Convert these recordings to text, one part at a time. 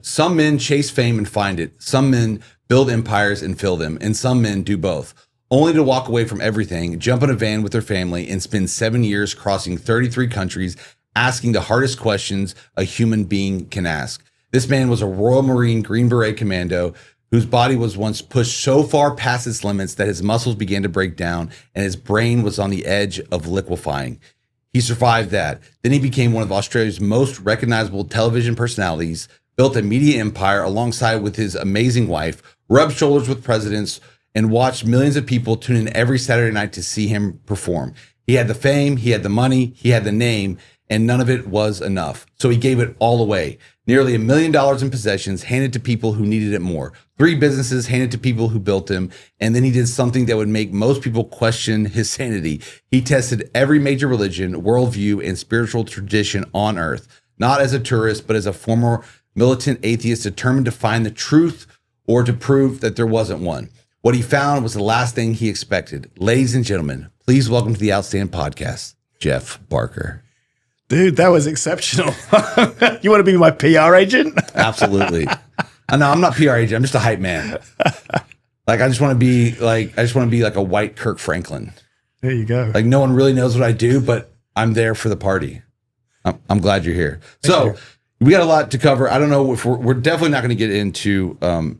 Some men chase fame and find it. Some men build empires and fill them. And some men do both. Only to walk away from everything, jump in a van with their family, and spend 7 years crossing 33 countries, asking the hardest questions a human being can ask. This man was a Royal Marine Green Beret Commando whose body was once pushed so far past its limits that his muscles began to break down and his brain was on the edge of liquefying. He survived that. Then he became one of Australia's most recognizable television personalities, built a media empire alongside with his amazing wife, rubbed shoulders with presidents, and watched millions of people tune in every Saturday night to see him perform. He had the fame, he had the money, he had the name, and none of it was enough. So he gave it all away. Nearly $1 million in possessions handed to people who needed it more. 3 businesses handed to people who built him. And then he did something that would make most people question his sanity. He tested every major religion, worldview, and spiritual tradition on earth, not as a tourist, but as a former militant atheist determined to find the truth or to prove that there wasn't one. What he found was the last thing he expected. Ladies and gentlemen, please welcome to the Outstand Podcast, Geoff Barker. Dude, that was exceptional. You want to be my PR agent? Absolutely. No, I'm not PR agent. I'm just a hype man. Like, I just want to be like a white Kirk Franklin. There you go. Like, no one really knows what I do, but I'm there for the party. I'm glad you're here. Thank you. We got a lot to cover. I don't know if we're definitely not going to get into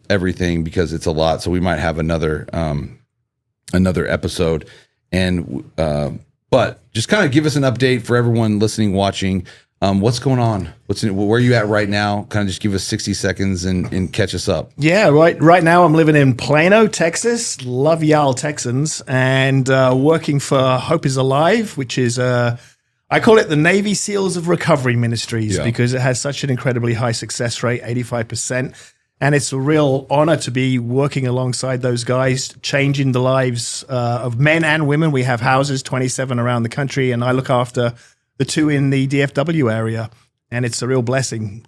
everything because it's a lot. So we might have another episode. And but just kind of give us an update for everyone listening, watching. What's going on? Where are you at right now? Kind of just give us 60 seconds and catch us up. Yeah, right now I'm living in Plano, Texas. Love y'all Texans. And working for Hope is Alive, which is, I call it the Navy SEALs of Recovery Ministries because it has such an incredibly high success rate, 85%. And it's a real honor to be working alongside those guys, changing the lives of men and women. We have houses, 27 around the country, and I look after the 2 in the DFW area. And it's a real blessing.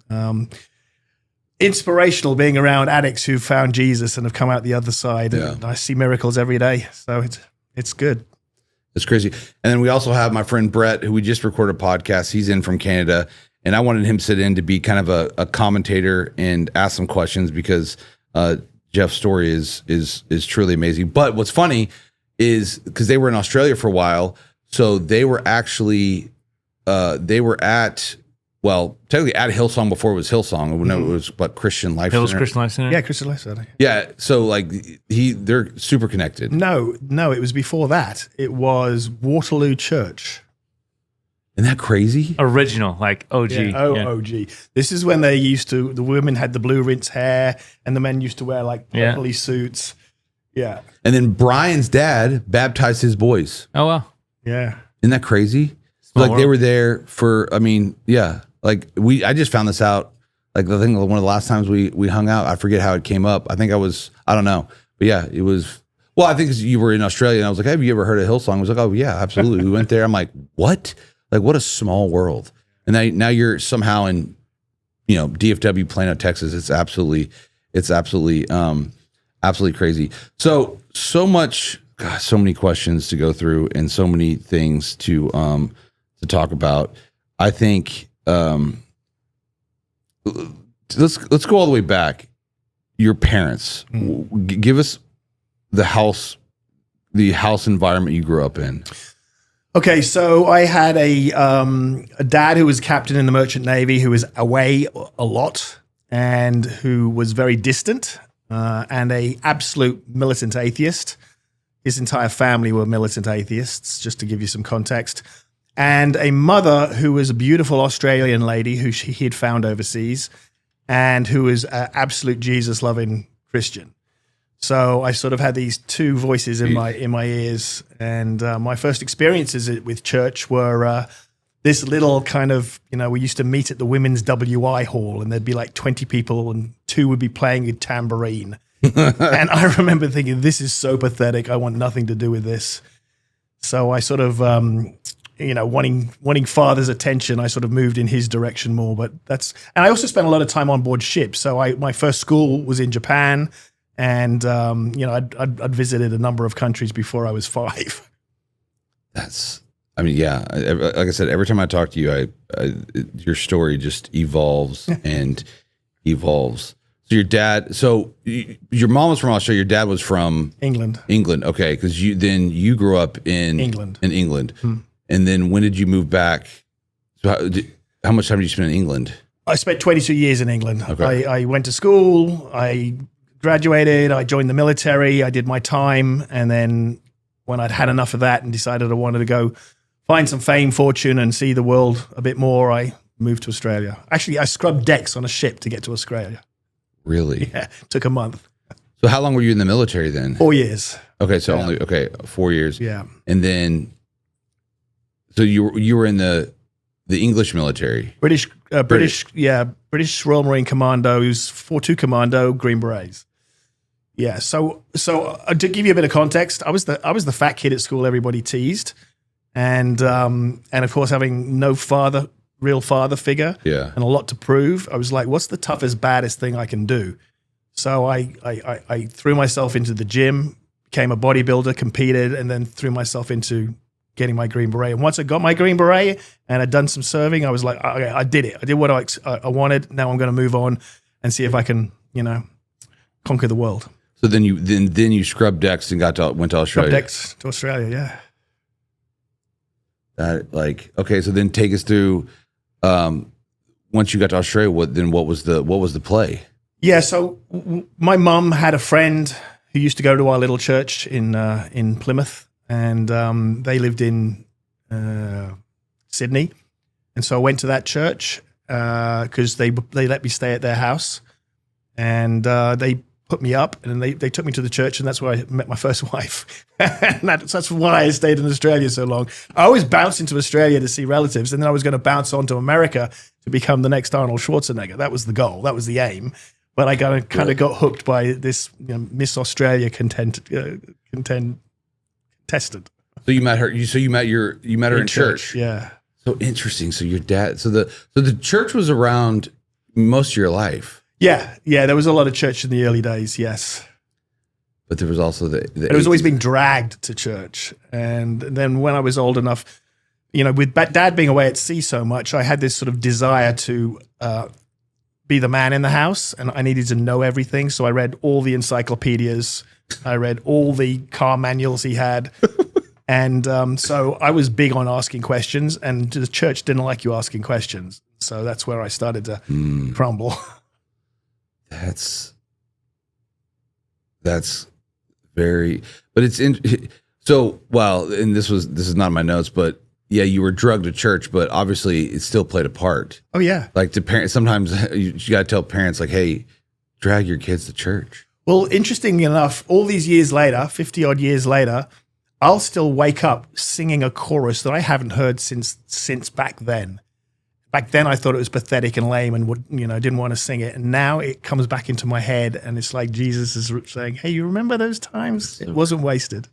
Inspirational being around addicts who found Jesus and have come out the other side. Yeah. And I see miracles every day. So it's good. It's crazy. And then we also have my friend Brett, who we just recorded a podcast. He's in from Canada. And I wanted him to sit in to be kind of a commentator and ask some questions because Geoff's story is truly amazing. But what's funny is because they were in Australia for a while, so they were actually technically at Hillsong before it was Hillsong. When it was Christian Life Center. Christian Life Center. Yeah, Christian Life Center. Yeah, so like they're super connected. No, it was before that. It was Waterloo Church. Isn't that crazy? Original, like OG. Yeah, OG. This is when the women had the blue rinse hair and the men used to wear like purpley suits. Yeah. And then Brian's dad baptized his boys. Oh, wow. Yeah. Isn't that crazy? They were there for, I just found this out. Like, I think one of the last times we hung out, I forget how it came up. I don't know. But yeah, it was, well, I think you were in Australia and I was like, have you ever heard of Hillsong? I was like, oh yeah, absolutely. We went there. I'm like, what? Like, what a small world. And now you're somehow in, DFW, Plano, Texas. It's absolutely crazy. So much, gosh, so many questions to go through and so many things to talk about. I think let's go all the way back. Your parents, give us the house environment you grew up in. Okay, so I had a dad who was captain in the Merchant Navy who was away a lot and who was very distant and a absolute militant atheist. His entire family were militant atheists, just to give you some context. And a mother who was a beautiful Australian lady who he had found overseas and who was an absolute Jesus-loving Christian. So I sort of had these 2 voices in my ears, and my first experiences with church were this little kind of, we used to meet at the women's WI hall, and there'd be like 20 people, and 2 would be playing a tambourine. And I remember thinking, this is so pathetic. I want nothing to do with this. So I sort of, wanting father's attention, I sort of moved in his direction more. And I also spent a lot of time on board ships. So my first school was in Japan. And, I'd visited a number of countries before I was 5. Like I said, every time I talk to you, your story just evolves and evolves. So your mom was from Australia. Your dad was from England. England. Okay. Cause you grew up in England. And then when did you move back? So how much time did you spend in England? I spent 22 years in England. Okay. I went to school. I graduated. I joined the military. I did my time. And then when I'd had enough of that and decided I wanted to go find some fame, fortune, and see the world a bit more, I moved to Australia. Actually, I scrubbed decks on a ship to get to Australia. Really? Yeah, took a month. So how long were you in the military then? 4 years. Okay, so 4 years. Yeah. And then, so you were in the English military, British Royal Marine Commandos, 4-2 Commando, Green Berets. Yeah. So to give you a bit of context, I was the fat kid at school everybody teased, and of course having no real father figure, and a lot to prove, I was like, what's the toughest, baddest thing I can do? So I threw myself into the gym, became a bodybuilder, competed, and then threw myself into getting my Green Beret. And once I got my Green Beret and I'd done some serving, I was like, okay, I did it. I did what I wanted. Now I'm going to move on and see if I can, conquer the world. So then you scrubbed decks and went to Australia. Scrubbed decks to Australia, yeah. Okay, so then take us through. Once you got to Australia, what was the play? Yeah, so my mum had a friend who used to go to our little church in Plymouth, and they lived in Sydney, and so I went to that church because they let me stay at their house, and they put me up, and they took me to the church, and that's where I met my first wife. And that's why I stayed in Australia so long. I always bounced into Australia to see relatives, and then I was going to bounce on to America to become the next Arnold Schwarzenegger. That was the goal. That was the aim. But I kind of got hooked by this Miss Australia contestant. So you met her. So you met her in church. Yeah. So interesting. So your dad. So the church was around most of your life. Yeah. There was a lot of church in the early days. Yes. But there was also it was always being dragged to church, and then when I was old enough, with Dad being away at sea so much, I had this sort of desire to be the man in the house, and I needed to know everything. So I read all the encyclopedias. I read all the car manuals he had. And so I was big on asking questions, and the church didn't like you asking questions. So that's where I started to crumble. That's very, but it's in. So, well, and this is not in my notes, but yeah, you were drugged to church, but obviously it still played a part. Oh yeah. Like to parents, sometimes you got to tell parents like, hey, drag your kids to church. Well, interestingly enough, all these years later, 50 odd years later, I'll still wake up singing a chorus that I haven't heard since back then. Back then, I thought it was pathetic and lame and didn't want to sing it. And now it comes back into my head, and it's like Jesus is saying, "Hey, you remember those times? It wasn't wasted."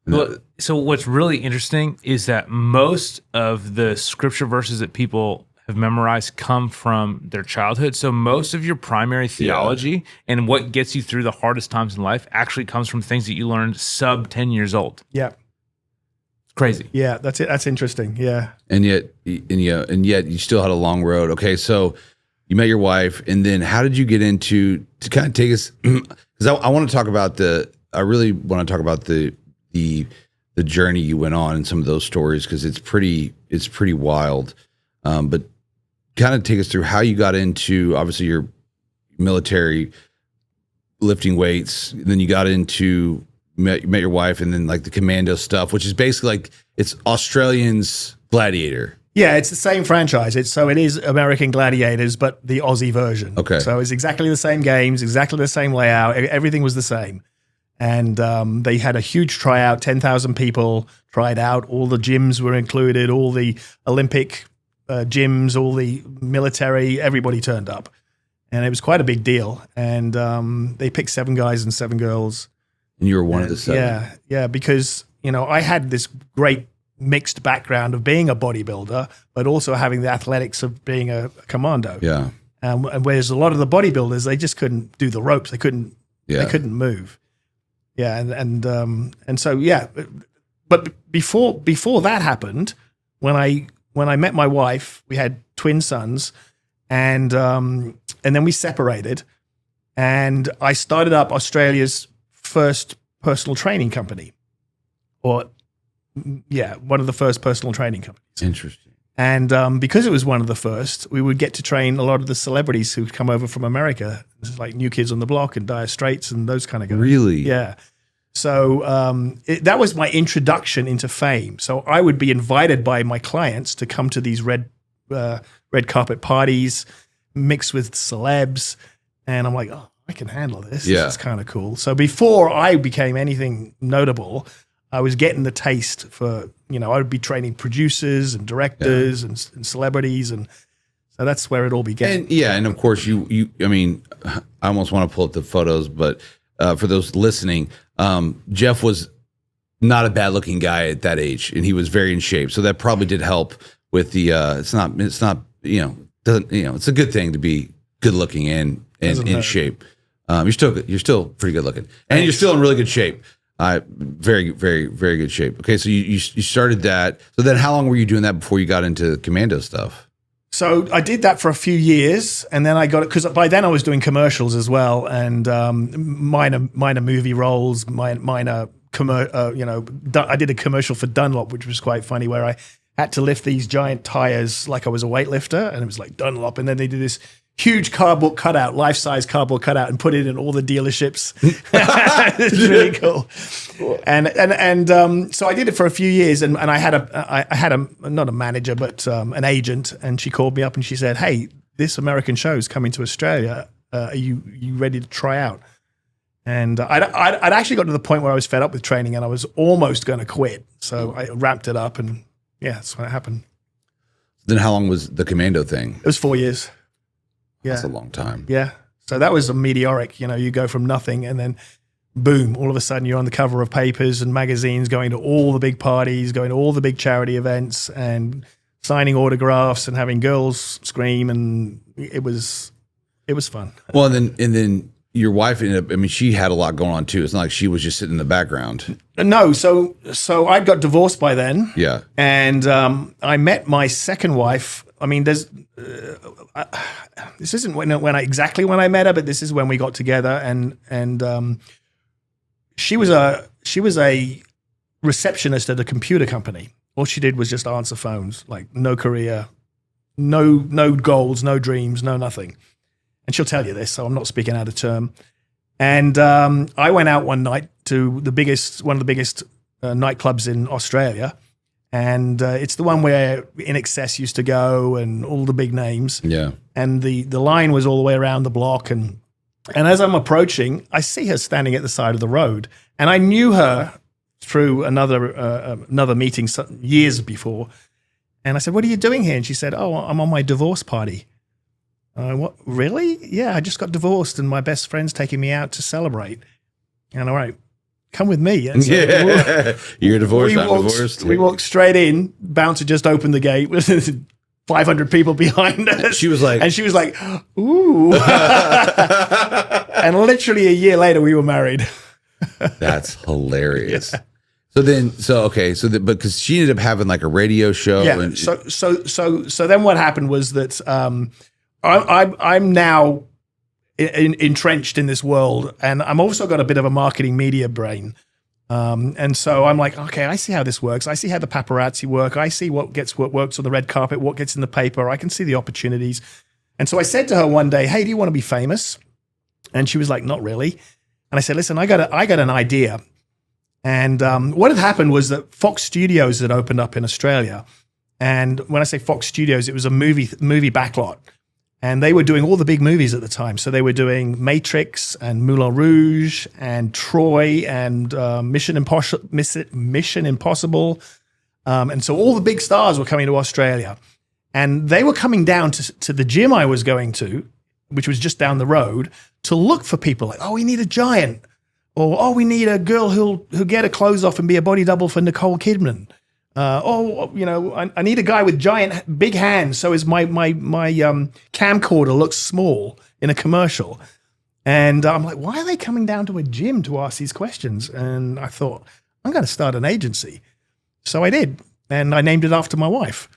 Well, so what's really interesting is that most of the scripture verses that people have memorized come from their childhood. So most of your primary theology and what gets you through the hardest times in life actually comes from things that you learned sub 10 years old. Yeah. It's crazy. Yeah, that's it. That's interesting. Yeah. And yet you still had a long road. Okay, so you met your wife, and then how did you get into to kind of take us? Because I want to talk about I really want to talk about the journey you went on and some of those stories, because it's pretty wild. But kind of take us through how you got into, obviously, your military, lifting weights. Then you got into met your wife, and then like the commando stuff, which is basically like it's Australian's Gladiator. Yeah, it's the same franchise. It is American Gladiators, but the Aussie version. Okay. So it's exactly the same games, exactly the same layout. Everything was the same. And they had a huge tryout, 10,000 people tried out. All the gyms were included, all the Olympic gyms, all the military, everybody turned up. And it was quite a big deal. And they picked 7 guys and 7 girls. And you were one of the 7. Yeah, because, I had this great mixed background of being a bodybuilder, but also having the athletics of being a commando. Yeah. And whereas a lot of the bodybuilders, they just couldn't do the ropes. They couldn't move. Yeah. And so, yeah. But before that happened, when I met my wife, we had twin sons, and then we separated, and I started up Australia's first personal training company, one of the first personal training companies. Interesting. And because it was one of the first, we would get to train a lot of the celebrities who'd come over from America, like New Kids on the Block and Dire Straits and those kind of guys. Really? Yeah. So that was my introduction into fame. So I would be invited by my clients to come to these red carpet parties mixed with celebs. And I'm like, oh, I can handle this. Yeah. This is kind of cool. So before I became anything notable, I was getting the taste for, I would be training producers and directors and celebrities. And so that's where it all began. And of course I almost want to pull up the photos, but for those listening, Geoff was not a bad looking guy at that age, and he was very in shape. So that probably did help with the, it's not, it's a good thing to be good looking and in shape. You're still pretty good looking, and you're still in really good shape. Very, very, very good shape. Okay, so you started that. So then, how long were you doing that before you got into commando stuff? So I did that for a few years, and then I got it because by then I was doing commercials as well, and minor movie roles, I did a commercial for Dunlop, which was quite funny, where I had to lift these giant tires like I was a weightlifter, and it was like Dunlop, and then they did this huge cardboard cutout, life-size cardboard cutout, and put it in all the dealerships. It's really cool. And so I did it for a few years, and I had a not a manager, but an agent, and she called me up and she said, "Hey, this American show is coming to Australia. Are you ready to try out?" And I'd actually got to the point where I was fed up with training, and I was almost going to quit. So I wrapped it up, and that's when it happened. Then how long was the commando thing? It was 4 years. Yeah. That's a long time. Yeah. So that was a meteoric, you go from nothing and then boom, all of a sudden you're on the cover of papers and magazines, going to all the big parties, going to all the big charity events and signing autographs and having girls scream. And it was fun. Well, and then your wife ended up, she had a lot going on too. It's not like she was just sitting in the background. No. So I got divorced by then. Yeah. And I met my second wife. This isn't when I met her, but this is when we got together, and she was a receptionist at a computer company. All she did was just answer phones, like no career, no goals, no dreams, no nothing. And she'll tell you this, so I'm not speaking out of term. And I went out one night to one of the biggest nightclubs in Australia. And it's the one where In Excess used to go and all the big names. Yeah. And the line was all the way around the block. And as I'm approaching, I see her standing at the side of the road. And I knew her through another meeting years before. And I said, "What are you doing here?" And she said, "Oh, I'm on my divorce party." What? Really? Yeah, I just got divorced and my best friend's taking me out to celebrate. And all right. Come with me. And so you're divorced, I'm divorced. We walked straight in. Bouncer just opened the gate with 500 people behind us. She was like, ooh. And literally a year later, we were married. That's hilarious. Yeah. So because she ended up having like a radio show. Yeah. So then what happened was that I'm now entrenched in this world, and I'm also got a bit of a marketing media brain, and so I'm like, okay, I see how this works. I see how the paparazzi work. I see what works on the red carpet, what gets in the paper. I can see the opportunities. And so I said to her one day, "Hey, do you want to be famous?" And she was like, "Not really." And I said, "Listen, I got an idea." And what had happened was that Fox Studios had opened up in Australia, and when I say Fox Studios, it was a movie backlot. And they were doing all the big movies at the time. So they were doing Matrix and Moulin Rouge and Troy and Mission Impossible. And so all the big stars were coming to Australia. And they were coming down to the gym I was going to, which was just down the road, to look for people like, "Oh, we need a giant." Or, "Oh, we need a girl who'll get her clothes off and be a body double for Nicole Kidman." I need a guy with giant, big hands. So as my camcorder looks small in a commercial. And I'm like, why are they coming down to a gym to ask these questions? And I thought, I'm going to start an agency. So I did. And I named it after my wife,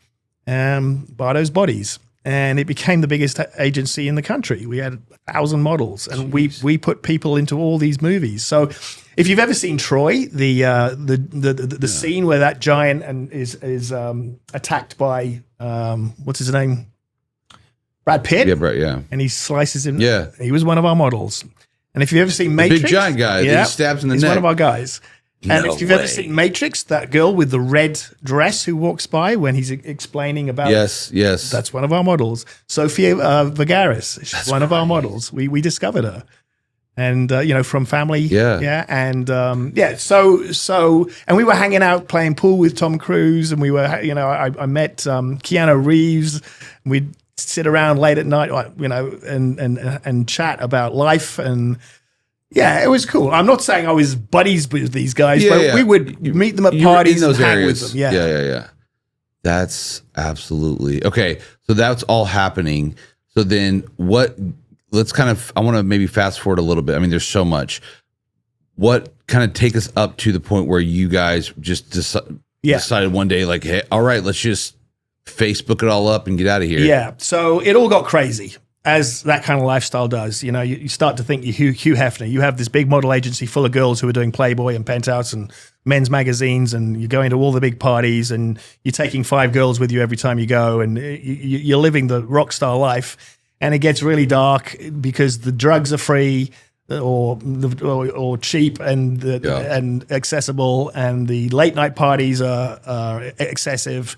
Bardo's Bodies. and it became the biggest agency in the country. We had 1,000 models, and we put people into all these movies. So if you've ever seen Troy, the scene where that giant is attacked by what's his name? Brad Pitt. Yeah, Brad, yeah. And he slices him. Yeah. He was one of our models. And if you've ever seen Matrix. Big giant guy that he stabs in the he's neck. one of our guys. And No if you've way. ever seen Matrix, that girl with the red dress who walks by when he's explaining about. Yes. That's one of our models. Sophia Vergara's. She's one of our models. We discovered her. And, from family. Yeah. Yeah. And, So, and we were hanging out playing pool with Tom Cruise, and we were, I met Keanu Reeves. We'd sit around late at night, and chat about life. And yeah, it was cool. I'm not saying I was buddies with these guys, but we would meet them at parties and hang with them. Yeah. That's absolutely okay. So that's all happening. So then I want to maybe fast forward a little bit. I mean, there's so much. What kind of take us up to the point where you guys just decided one day, like, hey, all right, let's just Facebook it all up and get out of here. Yeah. So it all got crazy, as that kind of lifestyle does. You start to think you're Hugh Hefner. You have this big model agency full of girls who are doing Playboy and Penthouse and men's magazines, and you're going to all the big parties, and you're taking 5 girls with you every time you go, and you're living the rock star life. And it gets really dark because the drugs are free or cheap and accessible, and the late night parties are excessive.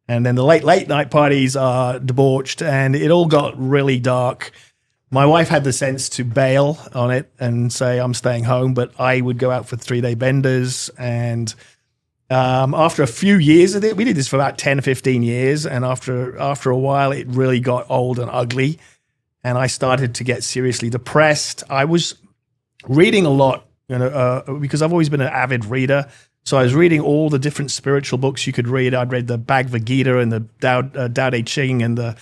And then the late night parties are debauched, and it all got really dark. My wife had the sense to bail on it and say, I'm staying home, but I would go out for 3-day benders. And after a few years of it, we did this for about 10 or 15 years. And after a while, it really got old and ugly. And I started to get seriously depressed. I was reading a lot, because I've always been an avid reader. So I was reading all the different spiritual books you could read. I'd read the Bhagavad Gita and the Tao Te Ching and the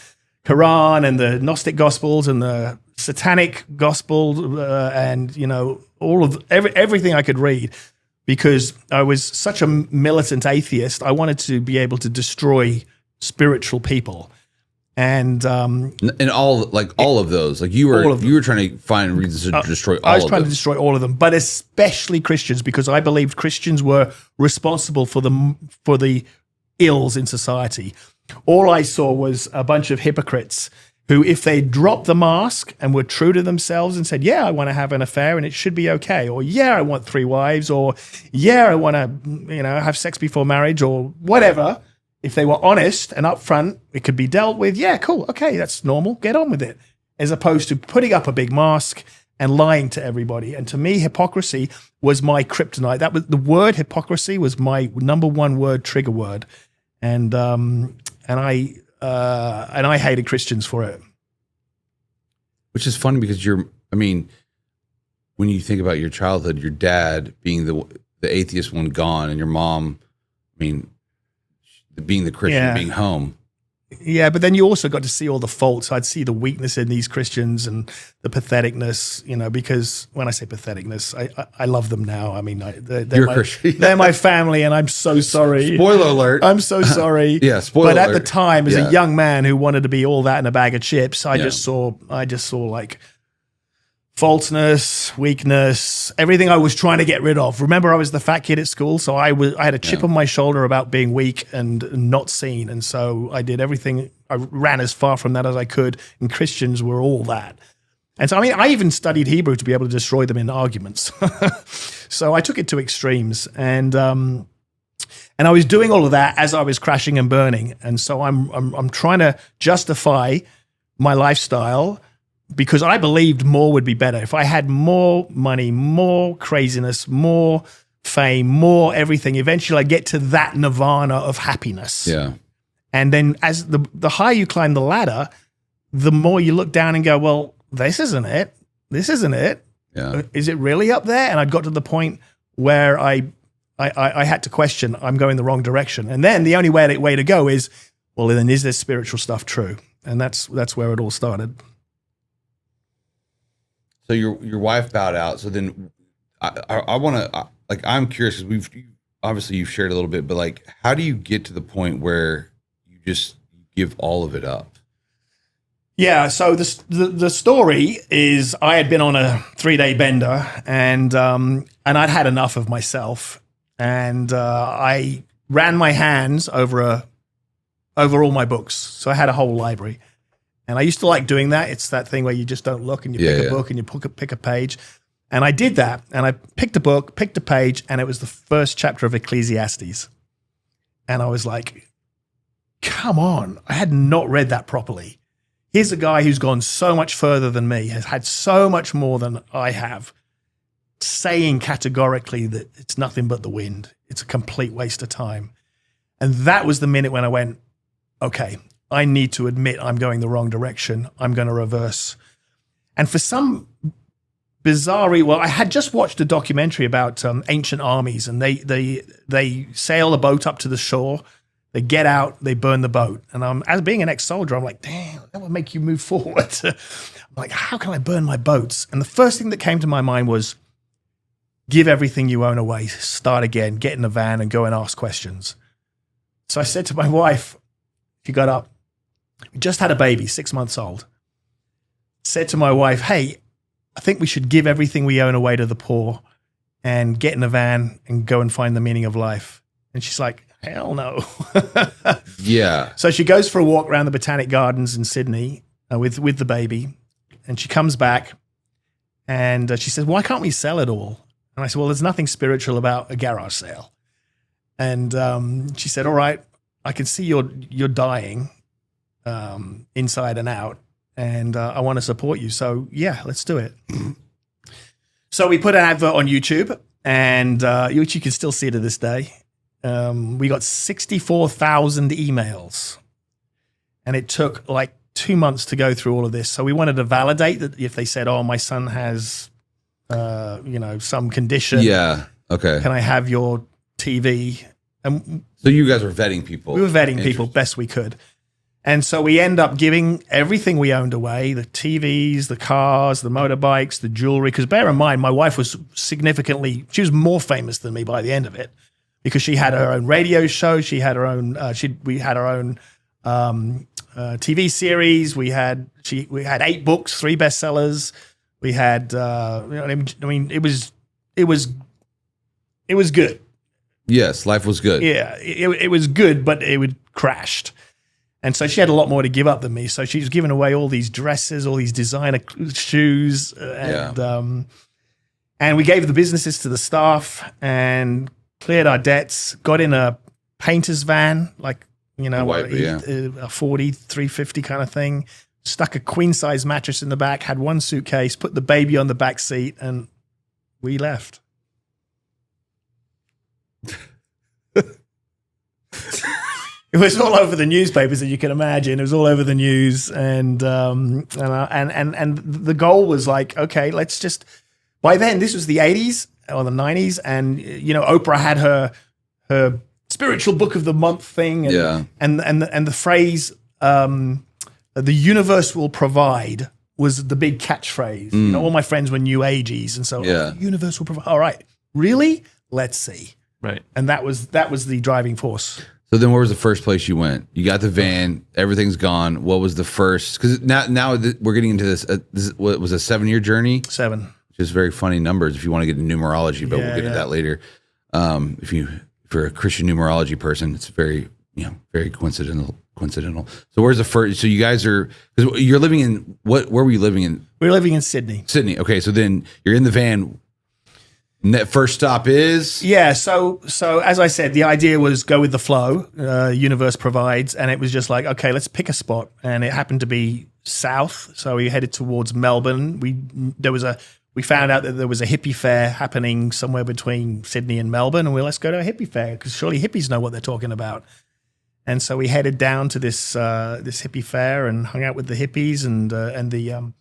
Quran and the Gnostic Gospels and the Satanic Gospel and all of everything I could read, because I was such a militant atheist. I wanted to be able to destroy spiritual people. And all of those, like you were trying to find reasons to destroy all of them. I was trying to destroy all of them, but especially Christians, because I believed Christians were responsible for the ills in society. All I saw was a bunch of hypocrites who, if they dropped the mask and were true to themselves and said, yeah, I want to have an affair and it should be okay, or yeah, I want 3 wives, or yeah, I want to have sex before marriage, or whatever. If they were honest and upfront, it could be dealt with. Yeah, cool. Okay, that's normal. Get on with it. As opposed to putting up a big mask and lying to everybody. And to me, hypocrisy was my kryptonite. That was the word hypocrisy was my number one word trigger word. And I hated Christians for it. Which is funny because when you think about your childhood, your dad being the atheist one gone, and your mom, being the Christian, being home. Yeah, but then you also got to see all the faults. I'd see the weakness in these Christians and the patheticness, because when I say patheticness, I love them now. They're my family, and I'm so sorry. Spoiler alert. I'm so sorry. Yeah, spoiler alert. But at the time, as a young man who wanted to be all that in a bag of chips, I just saw like falseness, weakness, everything I was trying to get rid of. Remember, I was the fat kid at school, so I had a chip on my shoulder about being weak and not seen, and so I did everything. I ran as far from that as I could, and Christians were all that. And so, I even studied Hebrew to be able to destroy them in arguments. So I took it to extremes, and I was doing all of that as I was crashing and burning. And so I'm trying to justify my lifestyle, because I believed more would be better. If I had more money, more craziness, more fame, more everything, eventually I'd get to that nirvana of happiness. Yeah. And then as the higher you climb the ladder, the more you look down and go, well, this isn't it. This isn't it. Yeah. Is it really up there? And I got to the point where I had to question, I'm going the wrong direction. And then the only way to go is, well, then is this spiritual stuff true? And that's where it all started. So your wife bowed out. So then I want to, I'm curious, because you've shared a little bit, but how do you get to the point where you just give all of it up? Yeah, so the story is I had been on a 3-day bender and I'd had enough of myself, and I ran my hands over all my books. So I had a whole library, and I used to like doing that. It's that thing where you just don't look and you pick a book and you pick a page, and I did that, and I picked a book, picked a page, and it was the first chapter of Ecclesiastes, and I was like, "Come on!" I had not read that properly. Here's a guy who's gone so much further than me, has had so much more than I have, saying categorically that it's nothing but the wind. It's a complete waste of time. And that was the minute when I went, okay, I need to admit I'm going the wrong direction. I'm going to reverse. And for some bizarre, I had just watched a documentary about ancient armies, and they sail a boat up to the shore. They get out, they burn the boat. And as being an ex-soldier, I'm like, damn, that would make you move forward. I'm like, how can I burn my boats? And the first thing that came to my mind was, give everything you own away, start again, get in a van and go and ask questions. So I said to my wife, she got up, we just had a baby, 6 months old. Said to my wife, hey, I think we should give everything we own away to the poor and get in a van and go and find the meaning of life. And she's like, hell no. Yeah. So she goes for a walk around the Botanic Gardens in Sydney with the baby, and she comes back and she says, why can't we sell it all? And I said, well, there's nothing spiritual about a garage sale. And she said, all right, I can see you're dying inside and out, and I want to support you. So yeah, let's do it. So we put an advert on YouTube, and which you can still see to this day. We got 64,000 emails, and it took like 2 months to go through all of this. So we wanted to validate that if they said, oh, my son has, some condition. Yeah. Okay. Can I have your TV? And so you guys were vetting people. we were vetting people best we could. And so we end up giving everything we owned away, the TVs, the cars, the motorbikes, the jewelry. Because bear in mind, my wife was she was more famous than me by the end of it, because she had her own radio show. She had her own, we had our own TV series. We had 8 books, 3 bestsellers. We had, it was good. Yes, life was good. Yeah, it was good, but it would crashed. And so she had a lot more to give up than me. So she was giving away all these dresses, all these designer shoes, and we gave the businesses to the staff and cleared our debts. Got in a painter's van, like a 40, 350 kind of thing. Stuck a queen size mattress in the back. Had 1 suitcase. Put the baby on the back seat, and we left. It was all over the newspapers that you can imagine. It was all over the news, and the goal was like, okay, let's just. By then, this was the 80s or the 90s, and Oprah had her spiritual book of the month thing, and the phrase "the universe will provide" was the big catchphrase. All my friends were new ageies, and so the universe will provide. All right, really? Let's see. Right, and that was the driving force. So then where was the first place you went? You got the van, everything's gone. What was the first? Because now we're getting into this, what was a 7-year journey? 7. Which is very funny numbers if you want to get into numerology, but we'll get into that later. If you're a Christian numerology person, it's very, very coincidental. So where's the first, so you guys are, because you're living in, where were you living in? We were living in Sydney. Sydney. Okay. So then you're in the van. That first stop is? Yeah, so as I said, the idea was go with the flow, universe provides, and it was just like, okay, let's pick a spot, and it happened to be south, so we headed towards Melbourne. We found out that there was a hippie fair happening somewhere between Sydney and Melbourne, and let's go to a hippie fair, because surely hippies know what they're talking about. And so we headed down to this hippie fair and hung out with the hippies and the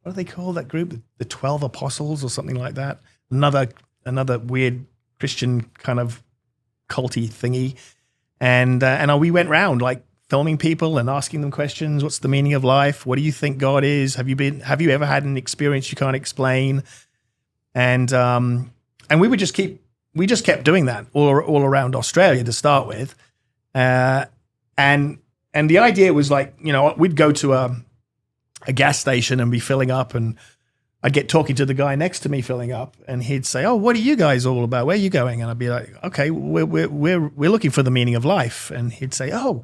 what do they call that group? The 12 Apostles or something like that. Another weird Christian kind of culty thingy. And we went round like filming people and asking them questions. What's the meaning of life? What do you think God is? Have you ever had an experience you can't explain? And we would just kept doing that all around Australia to start with. And the idea was like, we'd go to a gas station and be filling up, and I'd get talking to the guy next to me filling up, and he'd say, "Oh, what are you guys all about? Where are you going?" And I'd be like, "Okay, we're looking for the meaning of life." And he'd say, "Oh,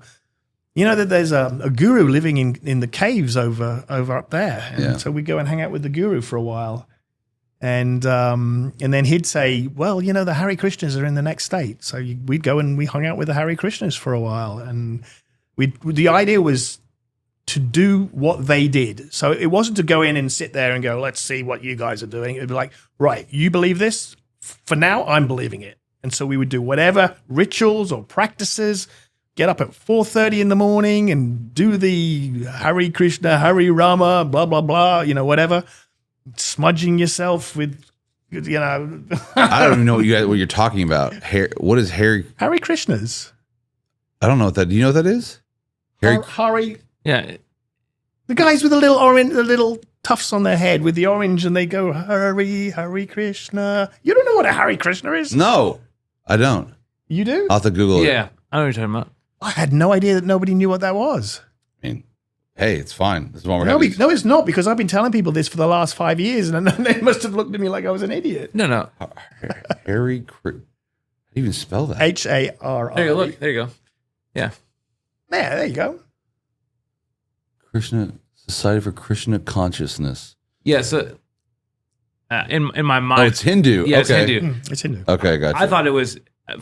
you know that there's a guru living in the caves over up there." And so we'd go and hang out with the guru for a while. And then he'd say, "Well, you know, the Hare Krishnas are in the next state." So we'd go and we hung out with the Hare Krishnas for a while. And the idea was to do what they did. So it wasn't to go in and sit there and go, "Let's see what you guys are doing." It'd be like, "Right, you believe this? For now, I'm believing it." And so we would do whatever rituals or practices, get up at 4:30 in the morning and do the Hare Krishna, Hare Rama, blah, blah, blah, you know, whatever. Smudging yourself with, you know. I don't even know what you're talking about. What is Hare? Hare Krishnas. I don't know what that. Do you know what that is? Hare. Yeah. The guys with the little tufts on their head with the orange, and they go, Hare Krishna. You don't know what a Hare Krishna is? No, I don't. You do? I'll have to Google it. Yeah. I know what you're talking about. I had no idea that nobody knew what that was. I mean, hey, it's fine. This is what we're having. No, it's not, because I've been telling people this for the last 5 years, and they must have looked at me like I was an idiot. No. Hare Krishna. How do you even spell that? H-A-R-I. There you go. Look. There you go. Yeah. Yeah, there you go. Krishna Society for Krishna Consciousness. Yeah. So in my mind, it's Hindu. Yeah, okay. it's Hindu. It's Hindu. Okay, gotcha. I thought it was,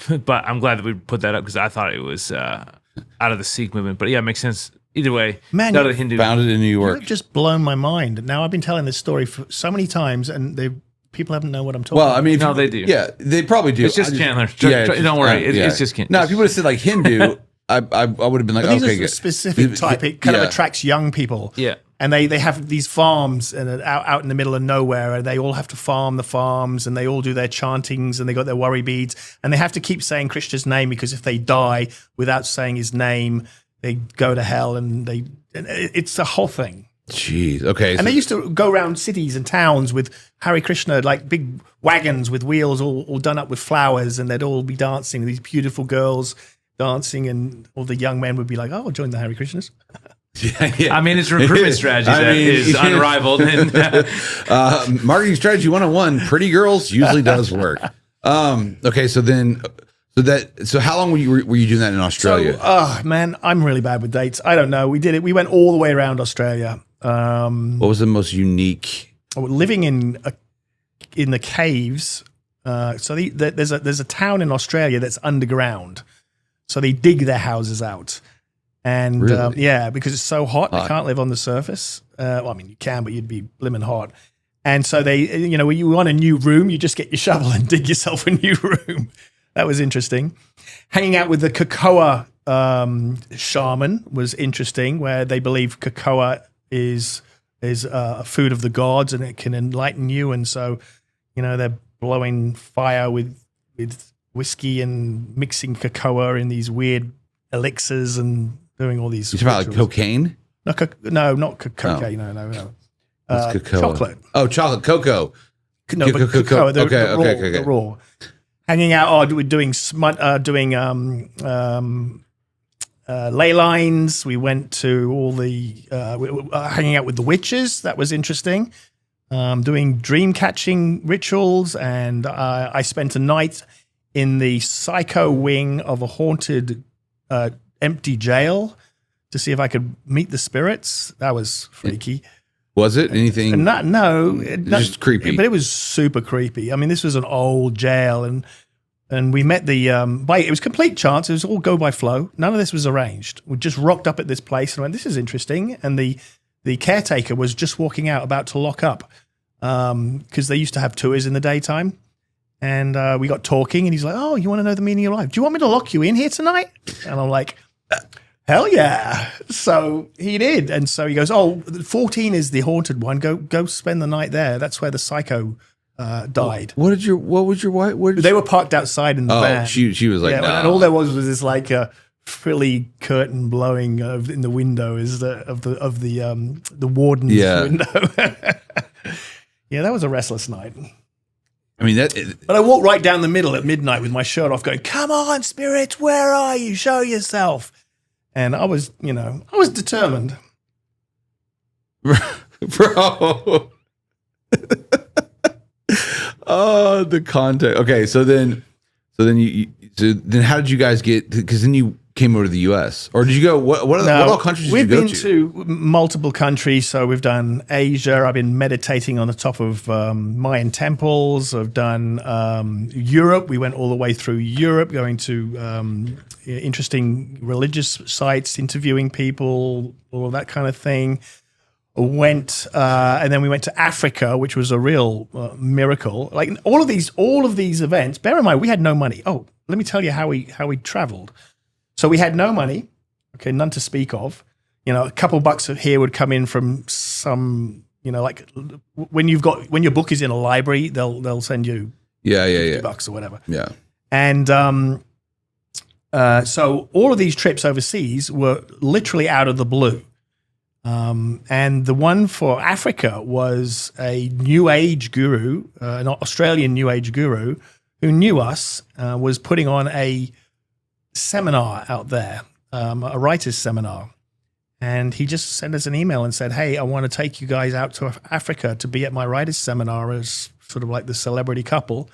but I'm glad that we put that up because I thought it was out of the Sikh movement. But yeah, it makes sense. Either way, Man, out of the Hindu. Founded in New York. You've just blown my mind. Now, I've been telling this story for so many times, and people haven't known what I'm talking about. Well, I mean, No, they do. Yeah, they probably do. It's just Chandler. Don't worry. It's just Chandler. No, if you would have said like Hindu, I would have been like, But these okay, are good. specific type. It kind of attracts young people. Yeah. And they have these farms and out in the middle of nowhere, and they all have to farm the farms, and they all do their chantings, and they got their worry beads, and they have to keep saying Krishna's name, because if they die without saying his name, they go to hell, and it's a whole thing. Jeez. Okay. And they used to go around cities and towns with Hare Krishna, like big wagons with wheels all done up with flowers, and they'd all be dancing, these beautiful girls dancing, and all the young men would be like, "Oh, I'll join the Hare Krishnas." Yeah. I mean, it's recruitment strategy that is unrivaled. And Marketing strategy 101, pretty girls usually does work. Okay. So how long were you doing that in Australia? So, man, I'm really bad with dates. I don't know. We did it. We went all the way around Australia. What was the most unique? Living in the caves. There's a town in Australia that's underground. So they dig their houses out. And Really? because it's so hot, they can't live on the surface. Well, I mean, you can, but you'd be blimmin' hot. And so when you want a new room, you just get your shovel and dig yourself a new room. That was interesting. Hanging out with the cocoa shaman was interesting, where they believe cocoa is a food of the gods, and it can enlighten you. And so, they're blowing fire with whiskey and mixing cocoa in these weird elixirs and doing all these. You talking about like cocaine? No, not cocaine. No. What's cocoa? Chocolate. Oh, chocolate, cocoa. No, but cocoa. Okay. The raw. Hanging out, doing ley lines. We went to all the hanging out with the witches. That was interesting. Doing dream catching rituals, and I spent a night in the psycho wing of a haunted empty jail to see if I could meet the spirits. That was freaky. Was it anything? Just creepy. But it was super creepy. I mean, this was an old jail, and we met it was complete chance. It was all go by flow. None of this was arranged. We just rocked up at this place and went, "This is interesting." And the caretaker was just walking out, about to lock up, because they used to have tours in the daytime. And we got talking, and he's like, "Oh, you want to know the meaning of life? Do you want me to lock you in here tonight?" And I'm like, "Hell yeah!" So he did, and so he goes, "Oh, 14 is the haunted one. Go spend the night there. That's where the psycho died." What was your wife? They were parked outside in the van. She was like, yeah, "No." And all there was this like a frilly curtain blowing in the window of the warden's window. Yeah, that was a restless night. I mean But I walked right down the middle at midnight with my shirt off, going, "Come on, spirits, where are you? Show yourself." And I was determined. Bro. Oh, the context. Okay, so then how did you guys get? Because then you came over to the U.S. or did you go? What all countries did you go to? We've been to multiple countries. So we've done Asia. I've been meditating on the top of Mayan temples. I've done Europe. We went all the way through Europe, going to interesting religious sites, interviewing people, all of that kind of thing. And then we went to Africa, which was a real miracle. Like all of these events. Bear in mind, we had no money. Oh, let me tell you how we traveled. So we had no money. Okay, none to speak of. A couple bucks here would come in from some. Like when your book is in a library, they'll send you $50 or whatever. Yeah. And so all of these trips overseas were literally out of the blue. And the one for Africa was a New Age guru, an Australian New Age guru who knew us, was putting on a seminar out there, a writer's seminar. And he just sent us an email and said, hey, I want to take you guys out to Africa to be at my writer's seminar as sort of like the celebrity couple.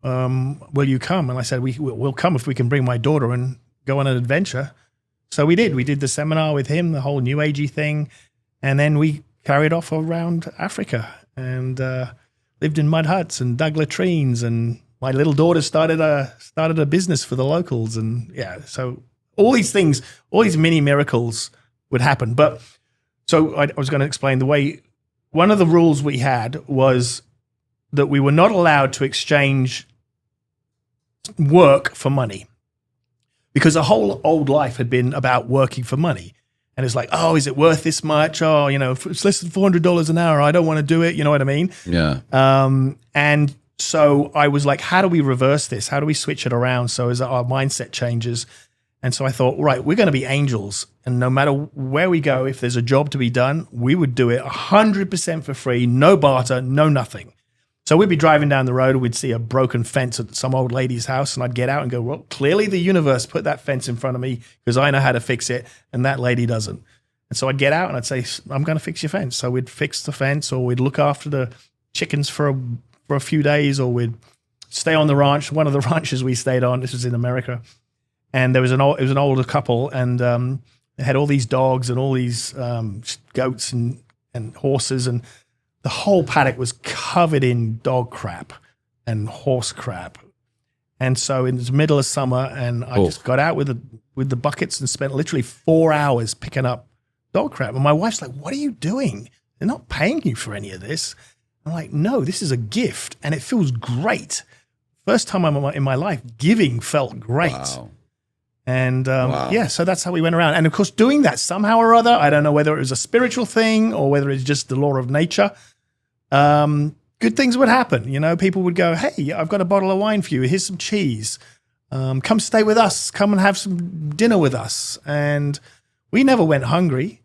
Will you come? And I said, we'll come if we can bring my daughter and go on an adventure. So we did. We did the seminar with him, the whole New Agey thing, and then we carried off around Africa and lived in mud huts and dug latrines. And my little daughter started a business for the locals. And yeah, so all these things, all these mini miracles would happen. But so I was going to explain the way. One of the rules we had was that we were not allowed to exchange work for money. Because the whole old life had been about working for money. And it's like, oh, is it worth this much? Oh, if it's less than $400 an hour, I don't want to do it. You know what I mean? Yeah. And so I was like, how do we reverse this? How do we switch it around so as our mindset changes? And so I thought, right, we're going to be angels. And no matter where we go, if there's a job to be done, we would do it 100% for free, no barter, no nothing. So we'd be driving down the road and we'd see a broken fence at some old lady's house, and I'd get out and go, well, clearly the universe put that fence in front of me because I know how to fix it and that lady doesn't. And so I'd get out and I'd say, I'm going to fix your fence. So we'd fix the fence, or we'd look after the chickens for a few days, or we'd stay on the ranch. One of the ranches we stayed on, this was in America, and it was an older couple, and they had all these dogs and all these goats and horses, and the whole paddock was covered in dog crap and horse crap. And so in the middle of summer, and I just got out with the buckets and spent literally 4 hours picking up dog crap. And my wife's like, what are you doing? They're not paying you for any of this. I'm like, no, this is a gift and it feels great. First time in my life, giving felt great. Wow. And so that's how we went around. And of course, doing that somehow or other, I don't know whether it was a spiritual thing or whether it's just the law of nature, good things would happen. People would go, hey, I've got a bottle of wine for you. Here's some cheese. Come stay with us. Come and have some dinner with us. And we never went hungry.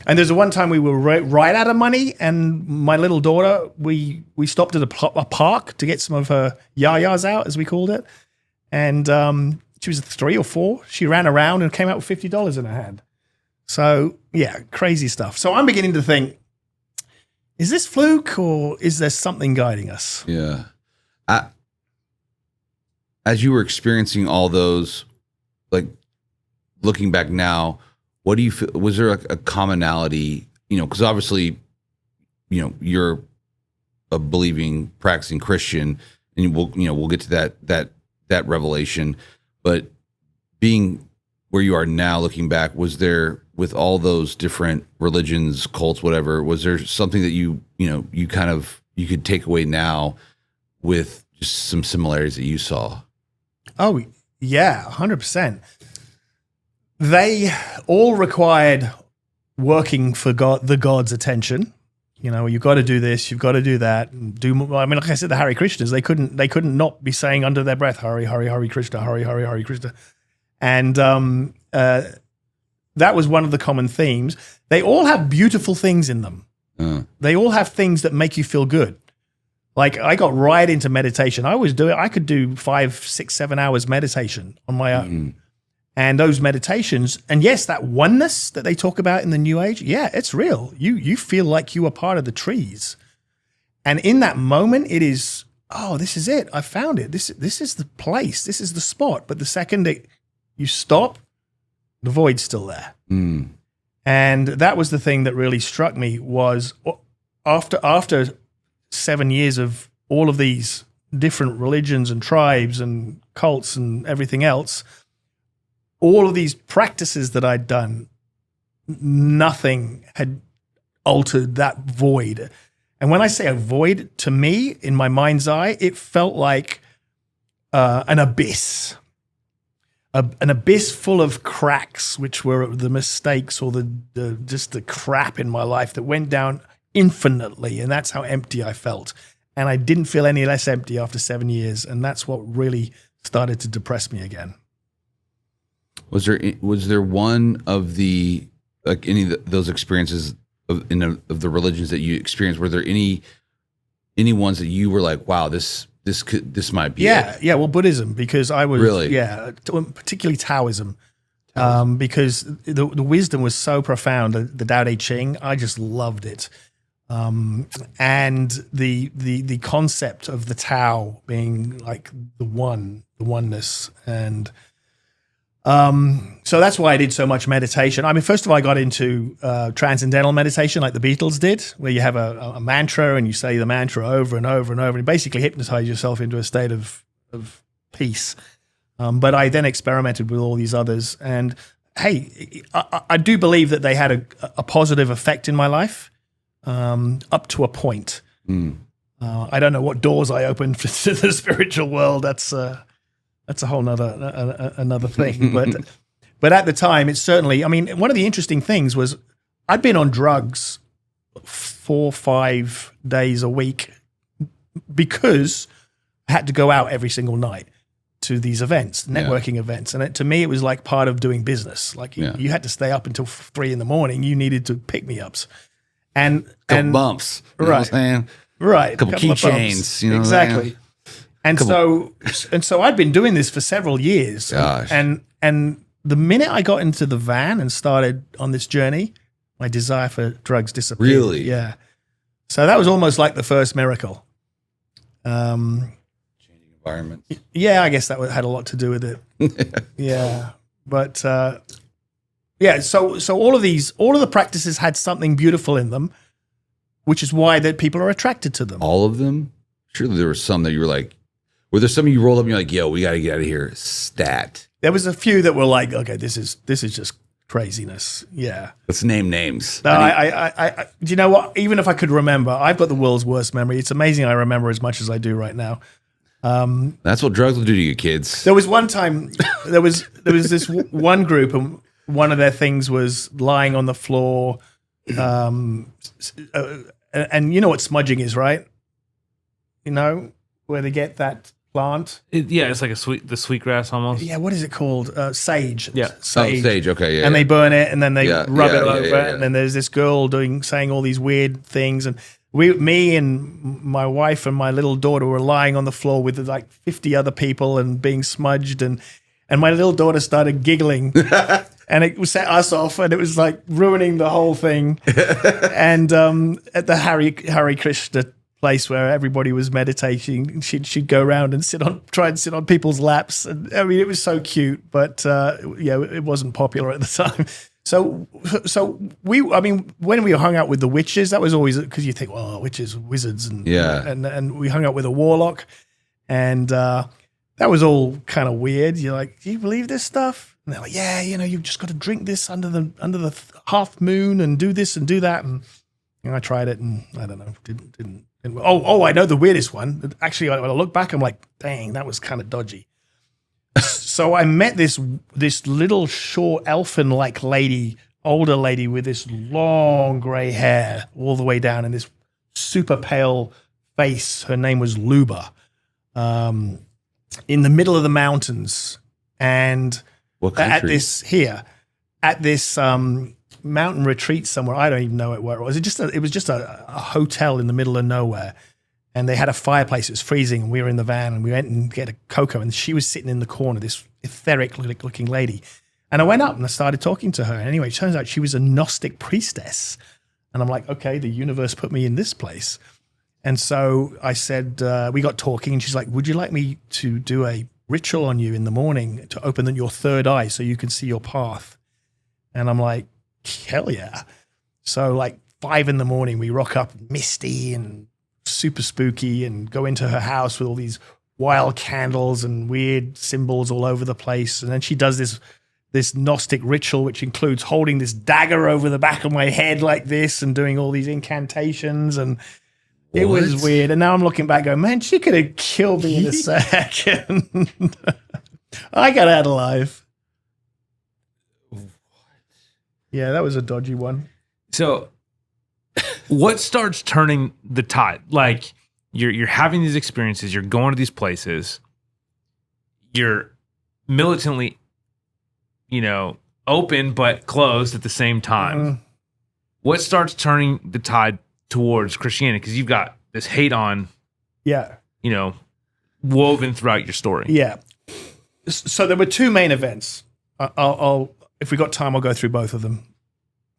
And there's one time we were right out of money, and my little daughter, we stopped at a park to get some of her yayas out, as we called it. And she was 3 or 4. She ran around and came out with $50 in her hand. So, yeah, crazy stuff. So I'm beginning to think, is this fluke or is there something guiding us? Yeah. As you were experiencing all those, like looking back now, what do you feel? Was there a commonality? Because obviously, you're a believing, practicing Christian, and we'll get to that revelation. But being where you are now, looking back, was there, with all those different religions, cults, whatever, was there something that you could take away now with just some similarities that you saw? Oh yeah, 100%. They all required working for the God's attention. You've got to do this, you've got to do that. Like I said, the Hare Krishnas, they couldn't not be saying under their breath, Hare, Hare, Hare Krishna, Hare, Hare, Hare Krishna. And that was one of the common themes. They all have beautiful things in them. They all have things that make you feel good. Like I got right into meditation. I could do 5, 6, 7 hours meditation on my own. And those meditations, and yes, that oneness that they talk about in the New Age, yeah, it's real. You feel like you are part of the trees. And in that moment, it is, oh, this is it. I found it. This is the place. This is the spot. But the second that you stop, the void's still there. And that was the thing that really struck me was after 7 years of all of these different religions and tribes and cults and everything else, all of these practices that I'd done, nothing had altered that void. And when I say a void, to me, in my mind's eye, it felt like an abyss. An abyss full of cracks, which were the mistakes or just the crap in my life that went down infinitely. And that's how empty I felt. And I didn't feel any less empty after 7 years. And that's what really started to depress me again. Was there one of the, like, any of those experiences of the religions that you experienced? Were there any ones that you were like, wow, this might be it? Yeah. Well, Buddhism, because I was really, particularly Taoism. Because the wisdom was so profound. The Tao Te Ching, I just loved it. And the concept of the Tao being like the oneness, and so that's why I did so much meditation. I mean, first of all, I got into transcendental meditation like the Beatles did, where you have a mantra and you say the mantra over and over and over and basically hypnotize yourself into a state of peace. But I then experimented with all these others. And hey, I do believe that they had a positive effect in my life up to a point. I don't know what doors I opened to the spiritual world. That's a whole another thing. But at the time, it's certainly, I mean, one of the interesting things was I'd been on drugs 4-5 days a week because I had to go out every single night to these events, networking events. And to me, it was like part of doing business. Like you had to stay up until 3 a.m. You needed to pick me ups. And bumps. You know what I'm saying? Right. A couple keychains. You know exactly. And so I'd been doing this for several years. Gosh. And the minute I got into the van and started on this journey, my desire for drugs disappeared. Really? Yeah. So that was almost like the first miracle. Changing environments. Yeah, I guess that had a lot to do with it. Yeah. But so all of the practices had something beautiful in them, which is why that people are attracted to them. All of them? Surely there were some that you were like, were there some you rolled up and you're like, yo, we got to get out of here, stat? There was a few that were like, okay, this is just craziness. Yeah. Let's name names. No, I do you know what? Even if I could remember, I've got the world's worst memory. It's amazing I remember as much as I do right now. That's what drugs will do to you, kids. There was one time, there was this one group, and one of their things was lying on the floor. And you know what smudging is, right? You know, where they get that plant. It's like the sweetgrass almost. Yeah, what is it called? Sage. Yeah. Sage. Sage, okay, yeah. And they burn it, and then they rub it over it, yeah. and then there's this girl saying all these weird things, and me and my wife and my little daughter were lying on the floor with like 50 other people and being smudged, and my little daughter started giggling. And it set us off, and it was like ruining the whole thing. And at the Hare Krishna place where everybody was meditating, she'd go around and try and sit on people's laps. And I mean, it was so cute, but it wasn't popular at the time. So when we hung out with the witches, that was always because you think, well, witches, wizards, and we hung out with a warlock, and that was all kind of weird. You're like, do you believe this stuff? And they're like, yeah, you've just got to drink this under the half moon and do this and do that. And I tried it, and I don't know, didn't. Oh, I know the weirdest one. Actually, when I look back, I'm like, dang, that was kind of dodgy. So I met this little short elfin-like lady, older lady with this long gray hair all the way down and this super pale face. Her name was Luba, in the middle of the mountains. And what country? At this mountain retreat somewhere. I don't even know where it was. It was just a hotel in the middle of nowhere. And they had a fireplace. It was freezing. And we were in the van and we went and get a cocoa. And she was sitting in the corner, this etheric looking lady. And I went up and I started talking to her. And anyway, it turns out she was a Gnostic priestess. And I'm like, okay, the universe put me in this place. And so I said, we got talking and she's like, would you like me to do a ritual on you in the morning to open your third eye so you can see your path? And I'm like, hell yeah. So like 5 a.m, we rock up misty and super spooky and go into her house with all these wild candles and weird symbols all over the place. And then she does this Gnostic ritual, which includes holding this dagger over the back of my head like this and doing all these incantations. And it was weird. And now I'm looking back going, man, she could have killed me in a second. I got out alive. Yeah, that was a dodgy one. So what starts turning the tide? Like you're having these experiences, you're going to these places, you're militantly, open but closed at the same time. What starts turning the tide towards Christianity? Because you've got this hate on, woven throughout your story. Yeah. So there were 2 main events. I'll if we got time, I'll go through both of them.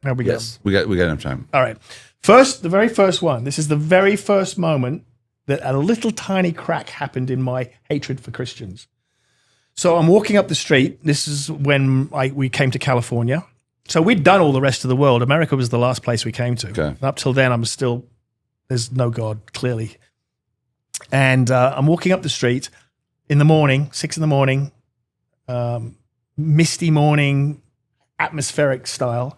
How we go? Yes, we got enough time. All right. The very first one. This is the very first moment that a little tiny crack happened in my hatred for Christians. So I'm walking up the street. This is when we came to California. So we'd done all the rest of the world. America was the last place we came to. Okay. And up till then, there's no God, clearly. And I'm walking up the street in the morning, 6 a.m, misty morning, atmospheric style.